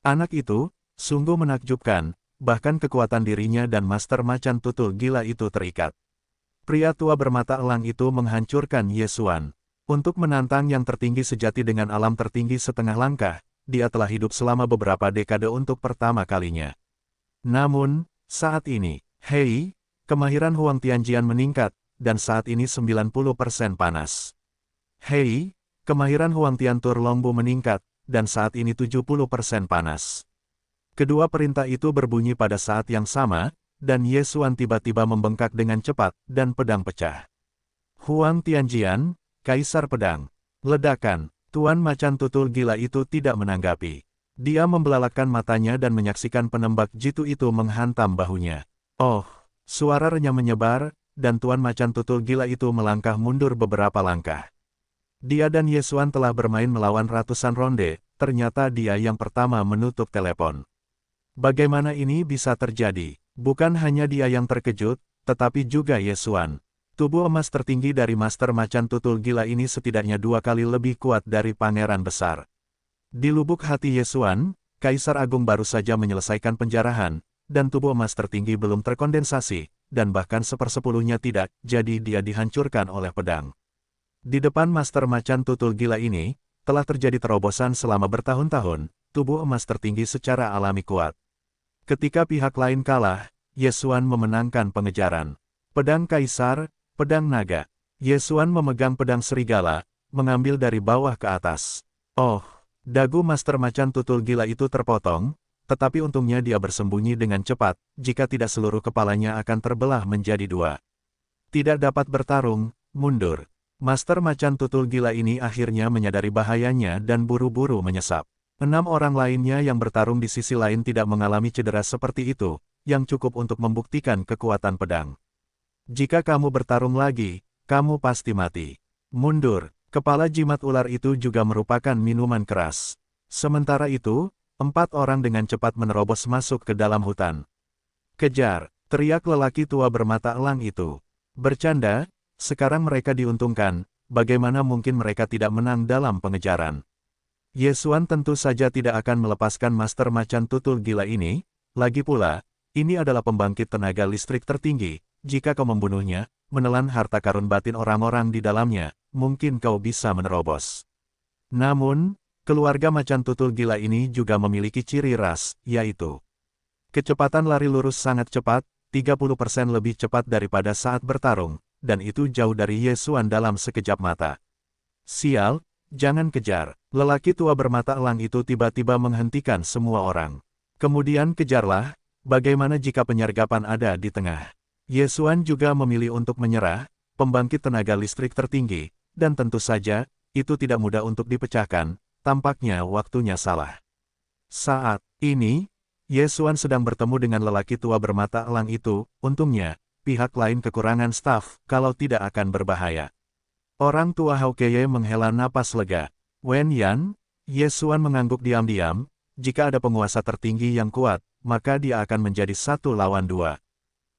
Anak itu, sungguh menakjubkan, bahkan kekuatan dirinya dan master macan tutul gila itu terikat. Pria tua bermata elang itu menghancurkan Ye Xuan. Untuk menantang yang tertinggi sejati dengan alam tertinggi setengah langkah, dia telah hidup selama beberapa dekade untuk pertama kalinya. Namun, saat ini, hei, kemahiran Huang Tianjian meningkat, dan saat ini 90% panas. Hei, kemahiran Huang Tiantur Longbu meningkat, dan saat ini 70% panas. Kedua perintah itu berbunyi pada saat yang sama, dan Ye Xuan tiba-tiba membengkak dengan cepat, dan pedang pecah. Huang Tianjian, Kaisar Pedang. Ledakan, Tuan macan tutul gila itu tidak menanggapi. Dia membelalakkan matanya dan menyaksikan penembak jitu itu menghantam bahunya. Oh, suara renyah menyebar, dan Tuan macan tutul gila itu melangkah mundur beberapa langkah. Dia dan Ye Xuan telah bermain melawan ratusan ronde, ternyata dia yang pertama menutup telepon. Bagaimana ini bisa terjadi? Bukan hanya dia yang terkejut, tetapi juga Ye Xuan. Tubuh emas tertinggi dari master macan tutul gila ini setidaknya 2 kali lebih kuat dari pangeran besar. Di lubuk hati Ye Xuan, Kaisar Agung baru saja menyelesaikan penjarahan, dan tubuh emas tertinggi belum terkondensasi, dan bahkan 1/10-nya tidak, jadi dia dihancurkan oleh pedang. Di depan master macan tutul gila ini, telah terjadi terobosan selama bertahun-tahun, tubuh emas tertinggi secara alami kuat. Ketika pihak lain kalah, Ye Xuan memenangkan pengejaran. Pedang Kaisar, pedang naga. Ye Xuan memegang pedang serigala, mengambil dari bawah ke atas. Oh, dagu master macan tutul gila itu terpotong, tetapi untungnya dia bersembunyi dengan cepat, jika tidak seluruh kepalanya akan terbelah menjadi 2. Tidak dapat bertarung, mundur. Master macan tutul gila ini akhirnya menyadari bahayanya dan buru-buru menyesap. 6 orang lainnya yang bertarung di sisi lain tidak mengalami cedera seperti itu, yang cukup untuk membuktikan kekuatan pedang. Jika kamu bertarung lagi, kamu pasti mati. Mundur, kepala jimat ular itu juga merupakan minuman keras. Sementara itu, 4 orang dengan cepat menerobos masuk ke dalam hutan. Kejar, teriak lelaki tua bermata elang itu. Bercanda, sekarang mereka diuntungkan, bagaimana mungkin mereka tidak menang dalam pengejaran. Ye Xuan tentu saja tidak akan melepaskan master macan tutul gila ini, lagi pula, ini adalah pembangkit tenaga listrik tertinggi, jika kau membunuhnya, menelan harta karun batin orang-orang di dalamnya, mungkin kau bisa menerobos. Namun, keluarga macan tutul gila ini juga memiliki ciri ras, yaitu kecepatan lari lurus sangat cepat, 30% lebih cepat daripada saat bertarung, dan itu jauh dari Ye Xuan dalam sekejap mata. Sial, jangan kejar. Lelaki tua bermata elang itu tiba-tiba menghentikan semua orang. Kemudian kejarlah, bagaimana jika penyergapan ada di tengah. Ye Xuan juga memilih untuk menyerah, pembangkit tenaga listrik tertinggi, dan tentu saja, itu tidak mudah untuk dipecahkan, tampaknya waktunya salah. Saat ini, Ye Xuan sedang bertemu dengan lelaki tua bermata elang itu, untungnya, pihak lain kekurangan staf, kalau tidak akan berbahaya. Orang tua Hao Keye menghela napas lega. Wen Yan, Ye Xuan mengangguk diam-diam, jika ada penguasa tertinggi yang kuat, maka dia akan menjadi 1 lawan 2.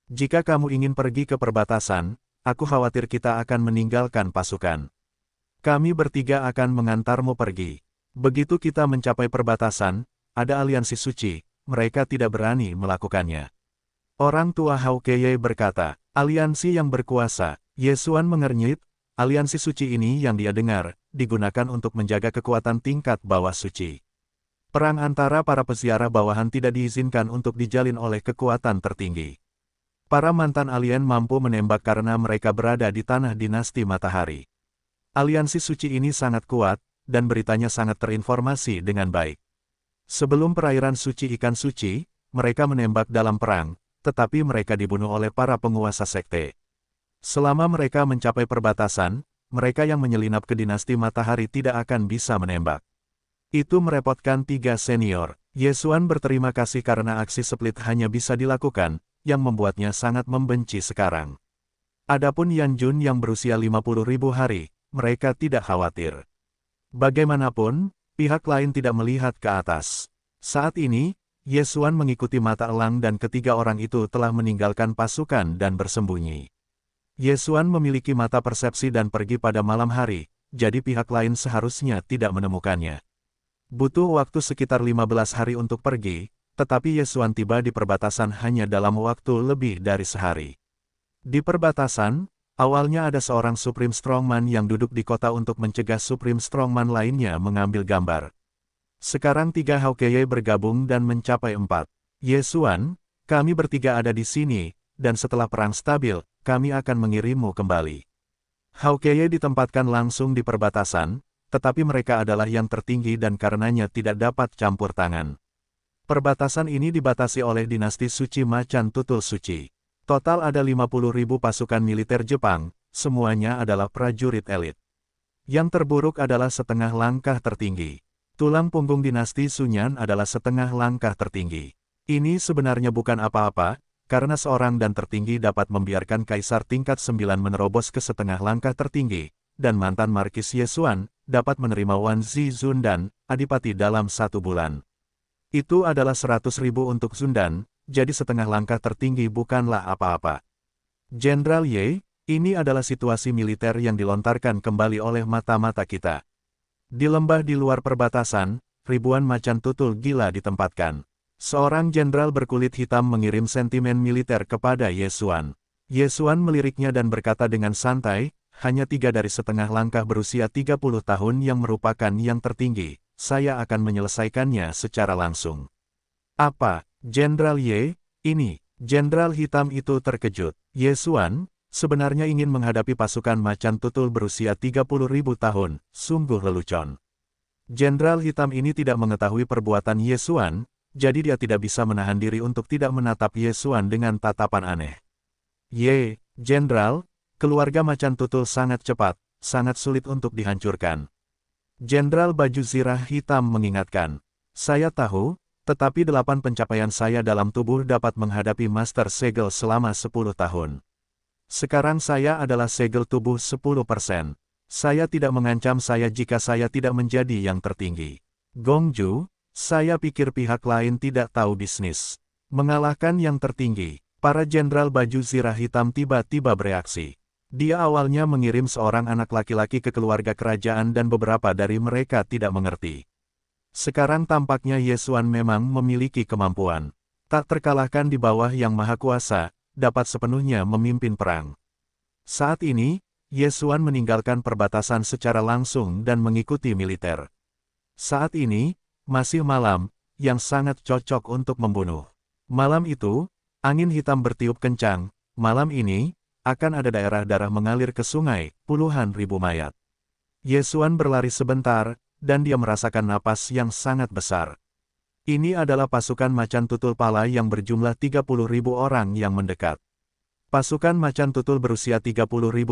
Jika kamu ingin pergi ke perbatasan, aku khawatir kita akan meninggalkan pasukan. Kami bertiga akan mengantarmu pergi. Begitu kita mencapai perbatasan, ada aliansi suci, mereka tidak berani melakukannya. Orang tua Hao Keye berkata, aliansi yang berkuasa. Ye Xuan mengernyit, aliansi suci ini yang dia dengar, digunakan untuk menjaga kekuatan tingkat bawah suci. Perang antara para peziarah bawahan tidak diizinkan untuk dijalin oleh kekuatan tertinggi. Para mantan alien mampu menembak karena mereka berada di tanah dinasti matahari. Aliansi suci ini sangat kuat, dan beritanya sangat terinformasi dengan baik. Sebelum perairan suci ikan suci, mereka menembak dalam perang, tetapi mereka dibunuh oleh para penguasa sekte. Selama mereka mencapai perbatasan, mereka yang menyelinap ke dinasti matahari tidak akan bisa menembak. Itu merepotkan 3 senior. Ye Xuan berterima kasih karena aksi split hanya bisa dilakukan, yang membuatnya sangat membenci sekarang. Adapun Yan Jun yang berusia 50.000 hari, mereka tidak khawatir. Bagaimanapun, pihak lain tidak melihat ke atas. Saat ini, Ye Xuan mengikuti mata elang dan ketiga orang itu telah meninggalkan pasukan dan bersembunyi. Ye Xuan memiliki mata persepsi dan pergi pada malam hari, jadi pihak lain seharusnya tidak menemukannya. Butuh waktu sekitar 15 hari untuk pergi, tetapi Ye Xuan tiba di perbatasan hanya dalam waktu lebih dari sehari. Di perbatasan, awalnya ada seorang Supreme Strongman yang duduk di kota untuk mencegah Supreme Strongman lainnya mengambil gambar. Sekarang 3 Hao Keye bergabung dan mencapai 4. Ye Xuan, kami bertiga ada di sini, dan setelah perang stabil, kami akan mengirimmu kembali. Hao Keye ditempatkan langsung di perbatasan, tetapi mereka adalah yang tertinggi dan karenanya tidak dapat campur tangan. Perbatasan ini dibatasi oleh dinasti suci macan tutul suci. Total ada 50.000 pasukan militer Jepang, semuanya adalah prajurit elit. Yang terburuk adalah setengah langkah tertinggi. Tulang punggung dinasti Sunyan adalah setengah langkah tertinggi. Ini sebenarnya bukan apa-apa, karena seorang dan tertinggi dapat membiarkan kaisar tingkat 9 menerobos ke setengah langkah tertinggi, dan mantan Markis Ye Xuan dapat menerima Wan Zizundan, adipati dalam 1 bulan. Itu adalah 100.000 untuk Zundan, jadi setengah langkah tertinggi bukanlah apa-apa. Jenderal Ye, ini adalah situasi militer yang dilontarkan kembali oleh mata-mata kita. Di lembah di luar perbatasan, ribuan macan tutul gila ditempatkan. Seorang jenderal berkulit hitam mengirim sentimen militer kepada Ye Xuan. Ye Xuan meliriknya dan berkata dengan santai, hanya 3 dari setengah langkah berusia 30 tahun yang merupakan yang tertinggi, saya akan menyelesaikannya secara langsung. Apa? Jenderal Ye, ini, jenderal hitam itu terkejut. Ye Xuan, sebenarnya ingin menghadapi pasukan macan tutul berusia 30.000 tahun, sungguh lelucon. Jenderal hitam ini tidak mengetahui perbuatan Ye Xuan, jadi dia tidak bisa menahan diri untuk tidak menatap Ye Xuan dengan tatapan aneh. Ye, jenderal, keluarga macan tutul sangat cepat, sangat sulit untuk dihancurkan. Jenderal baju zirah hitam mengingatkan, saya tahu, tetapi 8 pencapaian saya dalam tubuh dapat menghadapi Master Segel selama 10 tahun. Sekarang saya adalah segel tubuh 10%. Saya tidak mengancam saya jika saya tidak menjadi yang tertinggi. Gongju, saya pikir pihak lain tidak tahu bisnis. Mengalahkan yang tertinggi, para jenderal baju zirah hitam tiba-tiba bereaksi. Dia awalnya mengirim seorang anak laki-laki ke keluarga kerajaan dan beberapa dari mereka tidak mengerti. Sekarang tampaknya Ye Xuan memang memiliki kemampuan. Tak terkalahkan di bawah Yang Maha Kuasa, dapat sepenuhnya memimpin perang. Saat ini, Ye Xuan meninggalkan perbatasan secara langsung dan mengikuti militer. Saat ini, masih malam, yang sangat cocok untuk membunuh. Malam itu, angin hitam bertiup kencang. Malam ini, akan ada daerah darah mengalir ke sungai, puluhan ribu mayat. Ye Xuan berlari sebentar, dan dia merasakan napas yang sangat besar. Ini adalah pasukan macan tutul pala yang berjumlah 30.000 orang yang mendekat. Pasukan macan tutul berusia 30.000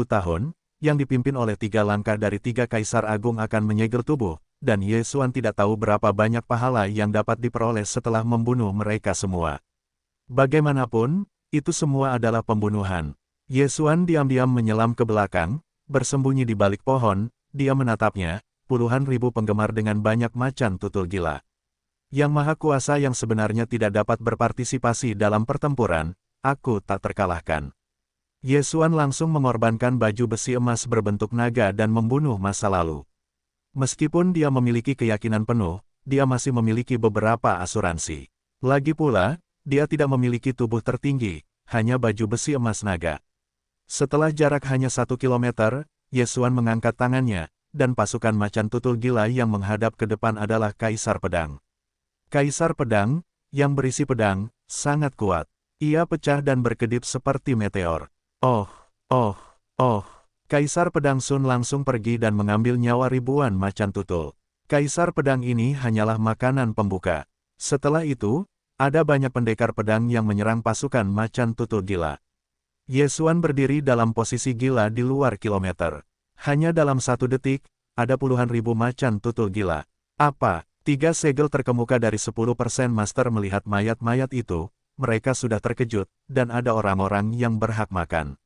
tahun, yang dipimpin oleh 3 langkah dari 3 kaisar agung akan menyegel tubuh, dan Ye Xuan tidak tahu berapa banyak pahala yang dapat diperoleh setelah membunuh mereka semua. Bagaimanapun, itu semua adalah pembunuhan. Ye Xuan diam-diam menyelam ke belakang, bersembunyi di balik pohon, dia menatapnya, puluhan ribu penggemar dengan banyak macan tutul gila. Yang Maha Kuasa yang sebenarnya tidak dapat berpartisipasi dalam pertempuran, aku tak terkalahkan. Ye Xuan langsung mengorbankan baju besi emas berbentuk naga dan membunuh masa lalu. Meskipun dia memiliki keyakinan penuh, dia masih memiliki beberapa asuransi. Lagi pula, dia tidak memiliki tubuh tertinggi, hanya baju besi emas naga. Setelah jarak hanya 1 kilometer, Ye Xuan mengangkat tangannya, dan pasukan macan tutul gila yang menghadap ke depan adalah Kaisar Pedang. Kaisar Pedang, yang berisi pedang, sangat kuat. Ia pecah dan berkedip seperti meteor. Oh, oh, oh. Kaisar Pedang Sun langsung pergi dan mengambil nyawa ribuan macan tutul. Kaisar Pedang ini hanyalah makanan pembuka. Setelah itu, ada banyak pendekar pedang yang menyerang pasukan macan tutul gila. Ye Xuan berdiri dalam posisi gila di luar kilometer. Hanya dalam 1 detik, ada puluhan ribu macan tutul gila. Apa? 3 segel terkemuka dari 10% master melihat mayat-mayat itu, mereka sudah terkejut, dan ada orang-orang yang berhak makan.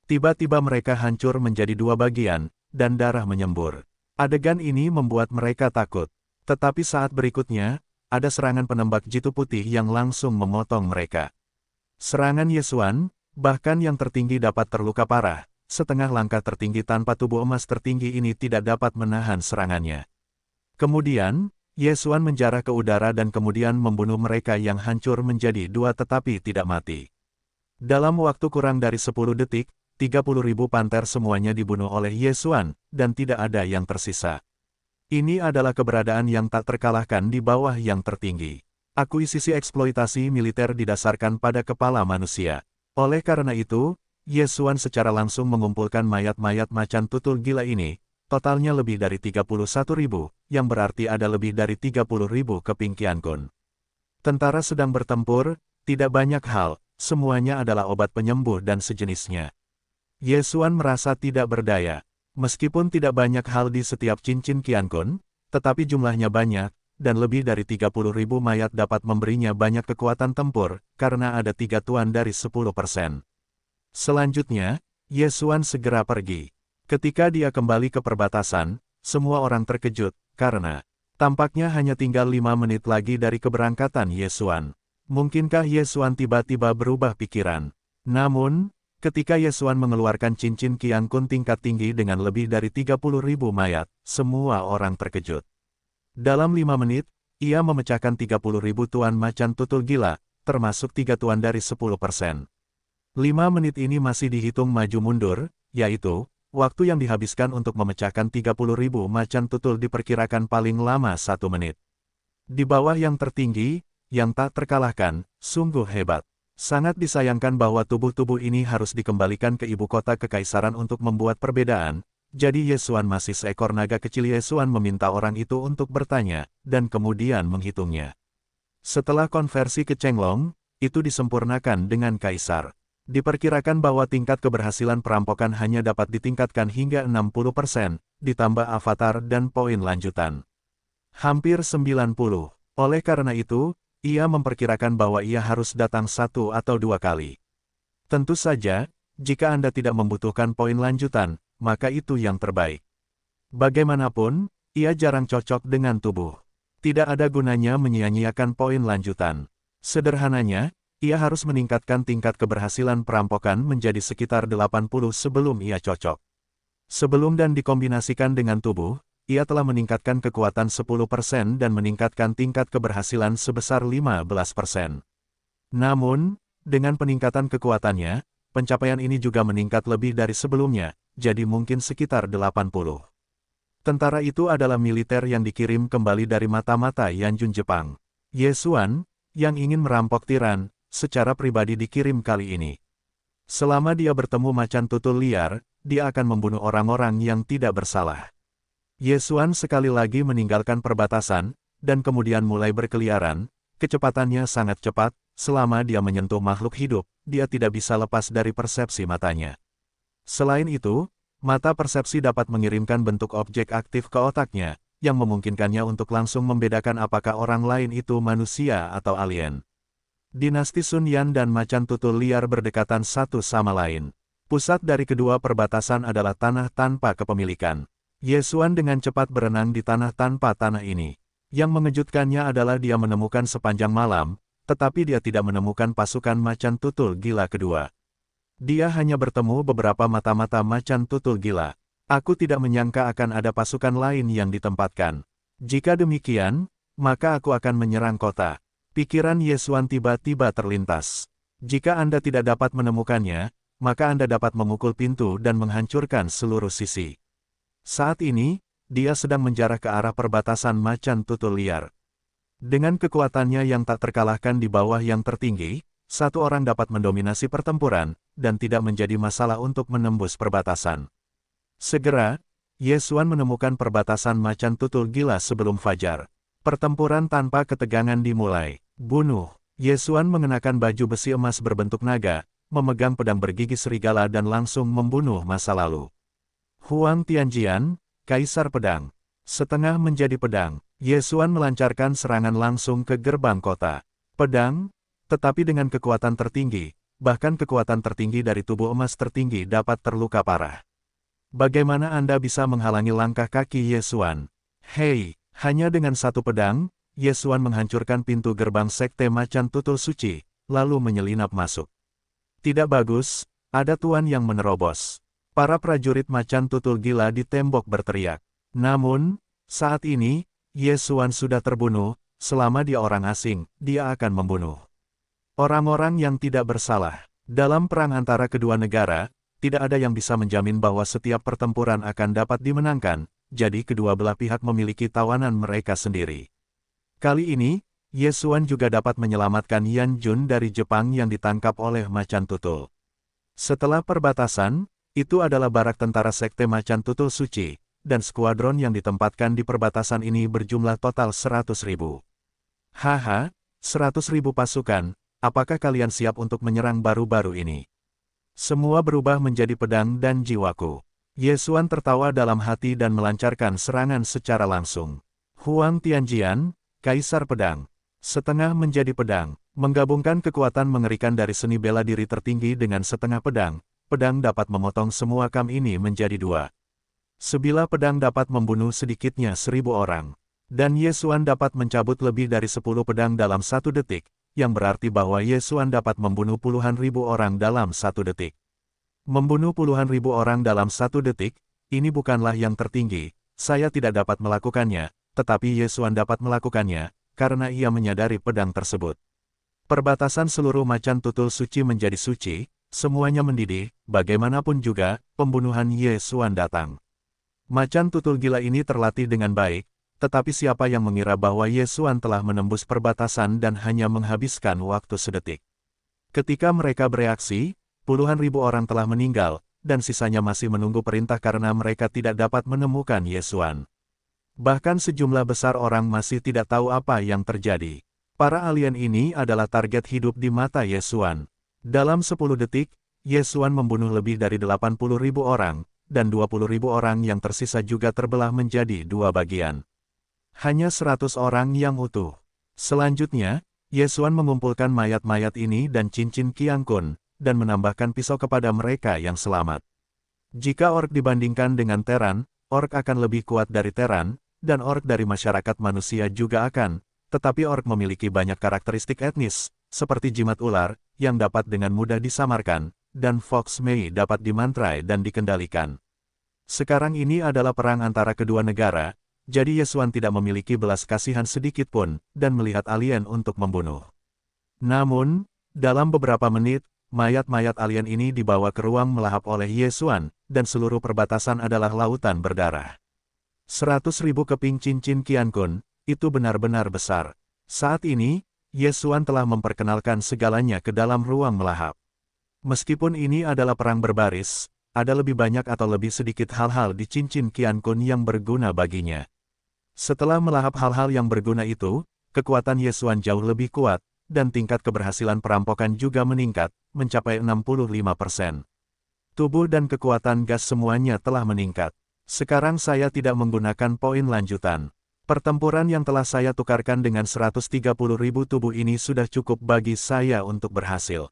Tiba-tiba mereka hancur menjadi 2 bagian, dan darah menyembur. Adegan ini membuat mereka takut. Tetapi saat berikutnya, ada serangan penembak jitu putih yang langsung memotong mereka. Serangan Ye Xuan, bahkan yang tertinggi dapat terluka parah, setengah langkah tertinggi tanpa tubuh emas tertinggi ini tidak dapat menahan serangannya. Kemudian, Ye Xuan menjarah ke udara dan kemudian membunuh mereka yang hancur menjadi 2 tetapi tidak mati. Dalam waktu kurang dari 10 detik, 30.000 panter semuanya dibunuh oleh Ye Xuan, dan tidak ada yang tersisa. Ini adalah keberadaan yang tak terkalahkan di bawah yang tertinggi. Akuisisi eksploitasi militer didasarkan pada kepala manusia. Oleh karena itu, Ye Xuan secara langsung mengumpulkan mayat-mayat macan tutul gila ini, totalnya lebih dari 31.000, yang berarti ada lebih dari 30.000 keping Qiankun. Tentara sedang bertempur, tidak banyak hal, semuanya adalah obat penyembuh dan sejenisnya. Ye Xuan merasa tidak berdaya. Meskipun tidak banyak hal di setiap cincin Qiankun, tetapi jumlahnya banyak, dan lebih dari 30.000 mayat dapat memberinya banyak kekuatan tempur, karena ada 3 tuan dari 10%. Selanjutnya, Ye Xuan segera pergi. Ketika dia kembali ke perbatasan, semua orang terkejut, karena tampaknya hanya tinggal 5 menit lagi dari keberangkatan Ye Xuan. Mungkinkah Ye Xuan tiba-tiba berubah pikiran? Namun, ketika Ye Xuan mengeluarkan cincin Qiankun tingkat tinggi dengan lebih dari 30.000 mayat, semua orang terkejut. Dalam 5 menit, ia memecahkan 30.000 tuan macan tutul gila, termasuk 3 tuan dari 10%. 5 menit ini masih dihitung maju mundur, yaitu, waktu yang dihabiskan untuk memecahkan 30.000 macan tutul diperkirakan paling lama 1 menit. Di bawah yang tertinggi, yang tak terkalahkan, sungguh hebat. Sangat disayangkan bahwa tubuh-tubuh ini harus dikembalikan ke ibu kota kekaisaran untuk membuat perbedaan, jadi Ye Xuan masih seekor naga kecil. Ye Xuan meminta orang itu untuk bertanya, dan kemudian menghitungnya. Setelah konversi ke Chenglong, itu disempurnakan dengan kaisar. Diperkirakan bahwa tingkat keberhasilan perampokan hanya dapat ditingkatkan hingga 60%, ditambah avatar dan poin lanjutan. Hampir 90. Oleh karena itu, ia memperkirakan bahwa ia harus datang 1 atau 2 kali. Tentu saja, jika Anda tidak membutuhkan poin lanjutan, maka itu yang terbaik. Bagaimanapun, ia jarang cocok dengan tubuh. Tidak ada gunanya menyia-nyiakan poin lanjutan. Sederhananya, ia harus meningkatkan tingkat keberhasilan perampokan menjadi sekitar 80 sebelum ia cocok. Sebelum dan dikombinasikan dengan tubuh, ia telah meningkatkan kekuatan 10% dan meningkatkan tingkat keberhasilan sebesar 15%. Namun, Dengan peningkatan kekuatannya, pencapaian ini juga meningkat lebih dari sebelumnya, jadi mungkin sekitar 80. Tentara itu adalah militer yang dikirim kembali dari mata-mata Yanjun Jepang. Ye Xuan, yang ingin merampok tiran, secara pribadi dikirim kali ini. Selama dia bertemu macan tutul liar, dia akan membunuh orang-orang yang tidak bersalah. Ye Xuan sekali lagi meninggalkan perbatasan, dan kemudian mulai berkeliaran. Kecepatannya sangat cepat, selama dia menyentuh makhluk hidup, dia tidak bisa lepas dari persepsi matanya. Selain itu, mata persepsi dapat mengirimkan bentuk objek aktif ke otaknya, yang memungkinkannya untuk langsung membedakan apakah orang lain itu manusia atau alien. Dinasti Sun Yan dan macan tutul liar berdekatan satu sama lain. Pusat dari kedua perbatasan adalah tanah tanpa kepemilikan. Ye Xuan dengan cepat berenang di tanah tanpa tanah ini. Yang mengejutkannya adalah dia menemukan sepanjang malam, tetapi dia tidak menemukan pasukan macan tutul gila kedua. Dia hanya bertemu beberapa mata-mata macan tutul gila. Aku tidak menyangka akan ada pasukan lain yang ditempatkan. Jika demikian, maka aku akan menyerang kota. Pikiran Ye Xuan tiba-tiba terlintas. Jika Anda tidak dapat menemukannya, maka Anda dapat memukul pintu dan menghancurkan seluruh sisi. Saat ini, dia sedang menjarah ke arah perbatasan macan tutul liar. Dengan kekuatannya yang tak terkalahkan di bawah yang tertinggi, satu orang dapat mendominasi pertempuran, dan tidak menjadi masalah untuk menembus perbatasan. Segera, Ye Xuan menemukan perbatasan macan tutul gila sebelum fajar. Pertempuran tanpa ketegangan dimulai. Bunuh. Ye Xuan mengenakan baju besi emas berbentuk naga, memegang pedang bergigi serigala dan langsung membunuh masa lalu. Huang Tianjian, Kaisar Pedang. Setengah menjadi pedang, Ye Xuan melancarkan serangan langsung ke gerbang kota. Pedang, tetapi dengan kekuatan tertinggi, bahkan kekuatan tertinggi dari tubuh emas tertinggi dapat terluka parah. Bagaimana Anda bisa menghalangi langkah kaki Ye Xuan? Hei, hanya dengan satu pedang, Ye Xuan menghancurkan pintu gerbang sekte macan tutul suci, lalu menyelinap masuk. Tidak bagus, ada tuan yang menerobos. Para prajurit macan tutul gila di tembok berteriak. Namun, saat ini, Ye Xuan sudah terbunuh, selama dia orang asing, dia akan membunuh orang-orang yang tidak bersalah. Dalam perang antara kedua negara, tidak ada yang bisa menjamin bahwa setiap pertempuran akan dapat dimenangkan, jadi kedua belah pihak memiliki tawanan mereka sendiri. Kali ini, Ye Xuan juga dapat menyelamatkan Yan Jun dari Jepang yang ditangkap oleh macan tutul. Setelah perbatasan, itu adalah barak tentara sekte macan tutul suci, dan skuadron yang ditempatkan di perbatasan ini berjumlah total 100.000. Haha, 100.000 pasukan, apakah kalian siap untuk menyerang baru-baru ini? Semua berubah menjadi pedang dan jiwaku. Ye Xuan tertawa dalam hati dan melancarkan serangan secara langsung. Huang Tianjian, Kaisar Pedang. Setengah menjadi pedang, menggabungkan kekuatan mengerikan dari seni bela diri tertinggi dengan setengah pedang. Pedang dapat memotong semua kam ini menjadi dua. Sebilah pedang dapat membunuh sedikitnya 1.000 orang. Dan Ye Xuan dapat mencabut lebih dari 10 pedang dalam 1 detik, yang berarti bahwa Ye Xuan dapat membunuh puluhan ribu orang dalam 1 detik. Membunuh puluhan ribu orang dalam 1 detik, ini bukanlah yang tertinggi, saya tidak dapat melakukannya, tetapi Ye Xuan dapat melakukannya, karena ia menyadari pedang tersebut. Perbatasan seluruh macan tutul suci menjadi suci, semuanya mendidih, bagaimanapun juga, pembunuhan Ye Xuan datang. Macan tutul gila ini terlatih dengan baik, tetapi siapa yang mengira bahwa Ye Xuan telah menembus perbatasan dan hanya menghabiskan waktu sedetik. Ketika mereka bereaksi, puluhan ribu orang telah meninggal, dan sisanya masih menunggu perintah karena mereka tidak dapat menemukan Ye Xuan. Bahkan sejumlah besar orang masih tidak tahu apa yang terjadi. Para alien ini adalah target hidup di mata Ye Xuan. Dalam 10 detik, Ye Xuan membunuh lebih dari 80.000 orang, dan 20.000 orang yang tersisa juga terbelah menjadi 2 bagian. Hanya 100 orang yang utuh. Selanjutnya, Ye Xuan mengumpulkan mayat-mayat ini dan cincin Qiang Kun, dan menambahkan pisau kepada mereka yang selamat. Jika orc dibandingkan dengan Terran, orc akan lebih kuat dari Terran, dan orc dari masyarakat manusia juga akan, tetapi orc memiliki banyak karakteristik etnis, seperti jimat ular, yang dapat dengan mudah disamarkan, dan Fox Mei dapat dimantrai dan dikendalikan. Sekarang ini adalah perang antara kedua negara, jadi Ye Xuan tidak memiliki belas kasihan sedikit pun, dan melihat alien untuk membunuh. Namun, Dalam beberapa menit, mayat-mayat alien ini dibawa ke ruang melahap oleh Ye Xuan, dan seluruh perbatasan adalah lautan berdarah. 100.000 keping cincin Qiankun, itu benar-benar besar. Saat ini, Ye Xuan telah memperkenalkan segalanya ke dalam ruang melahap. Meskipun ini adalah perang berbaris, ada lebih banyak atau lebih sedikit hal-hal di cincin Qiankun yang berguna baginya. Setelah melahap hal-hal yang berguna itu, kekuatan Ye Xuan jauh lebih kuat, dan tingkat keberhasilan perampokan juga meningkat, mencapai 65%. Tubuh dan kekuatan gas semuanya telah meningkat. Sekarang saya tidak menggunakan poin lanjutan. Pertempuran yang telah saya tukarkan dengan 130.000 tubuh ini sudah cukup bagi saya untuk berhasil.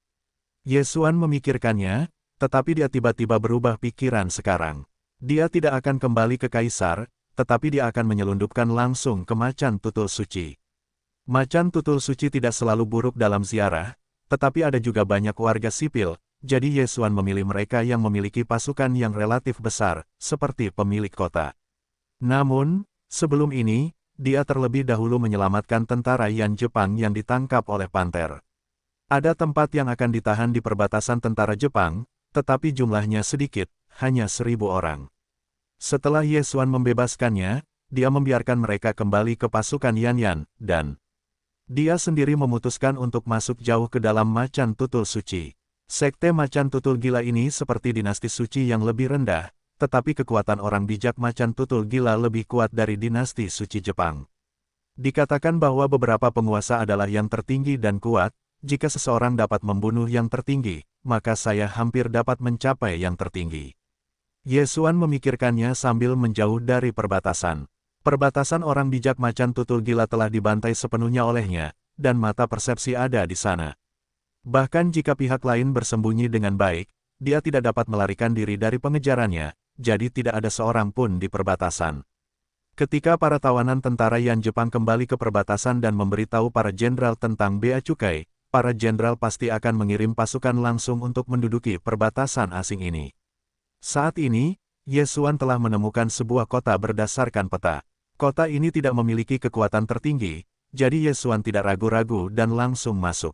Ye Xuan memikirkannya, tetapi dia tiba-tiba berubah pikiran sekarang. Dia tidak akan kembali ke Kaisar, tetapi dia akan menyelundupkan langsung ke Macan Tutul Suci. Macan Tutul Suci tidak selalu buruk dalam ziarah, tetapi ada juga banyak warga sipil, jadi Ye Xuan memilih mereka yang memiliki pasukan yang relatif besar, seperti pemilik kota. Namun, sebelum ini, dia terlebih dahulu menyelamatkan tentara Yan Jepang yang ditangkap oleh Panter. Ada tempat yang akan ditahan di perbatasan tentara Jepang, tetapi jumlahnya sedikit, hanya 1.000 orang. Setelah Ye Xuan membebaskannya, dia membiarkan mereka kembali ke pasukan Yan, dan dia sendiri memutuskan untuk masuk jauh ke dalam Macan Tutul Suci. Sekte Macan Tutul Gila ini seperti dinasti suci yang lebih rendah, tetapi kekuatan orang bijak Macan Tutul Gila lebih kuat dari dinasti suci Jepang. Dikatakan bahwa beberapa penguasa adalah yang tertinggi dan kuat. Jika seseorang dapat membunuh yang tertinggi, maka saya hampir dapat mencapai yang tertinggi. Ye Xuan memikirkannya sambil menjauh dari perbatasan. Perbatasan orang bijak Macan Tutul Gila telah dibantai sepenuhnya olehnya, dan mata persepsi ada di sana. Bahkan jika pihak lain bersembunyi dengan baik, dia tidak dapat melarikan diri dari pengejarannya, jadi tidak ada seorang pun di perbatasan. Ketika para tawanan tentara Yan Jepang kembali ke perbatasan dan memberitahu para jenderal tentang bea cukai, para jenderal pasti akan mengirim pasukan langsung untuk menduduki perbatasan asing ini. Saat ini, Ye Xuan telah menemukan sebuah kota berdasarkan peta. Kota ini tidak memiliki kekuatan tertinggi, jadi Ye Xuan tidak ragu-ragu dan langsung masuk.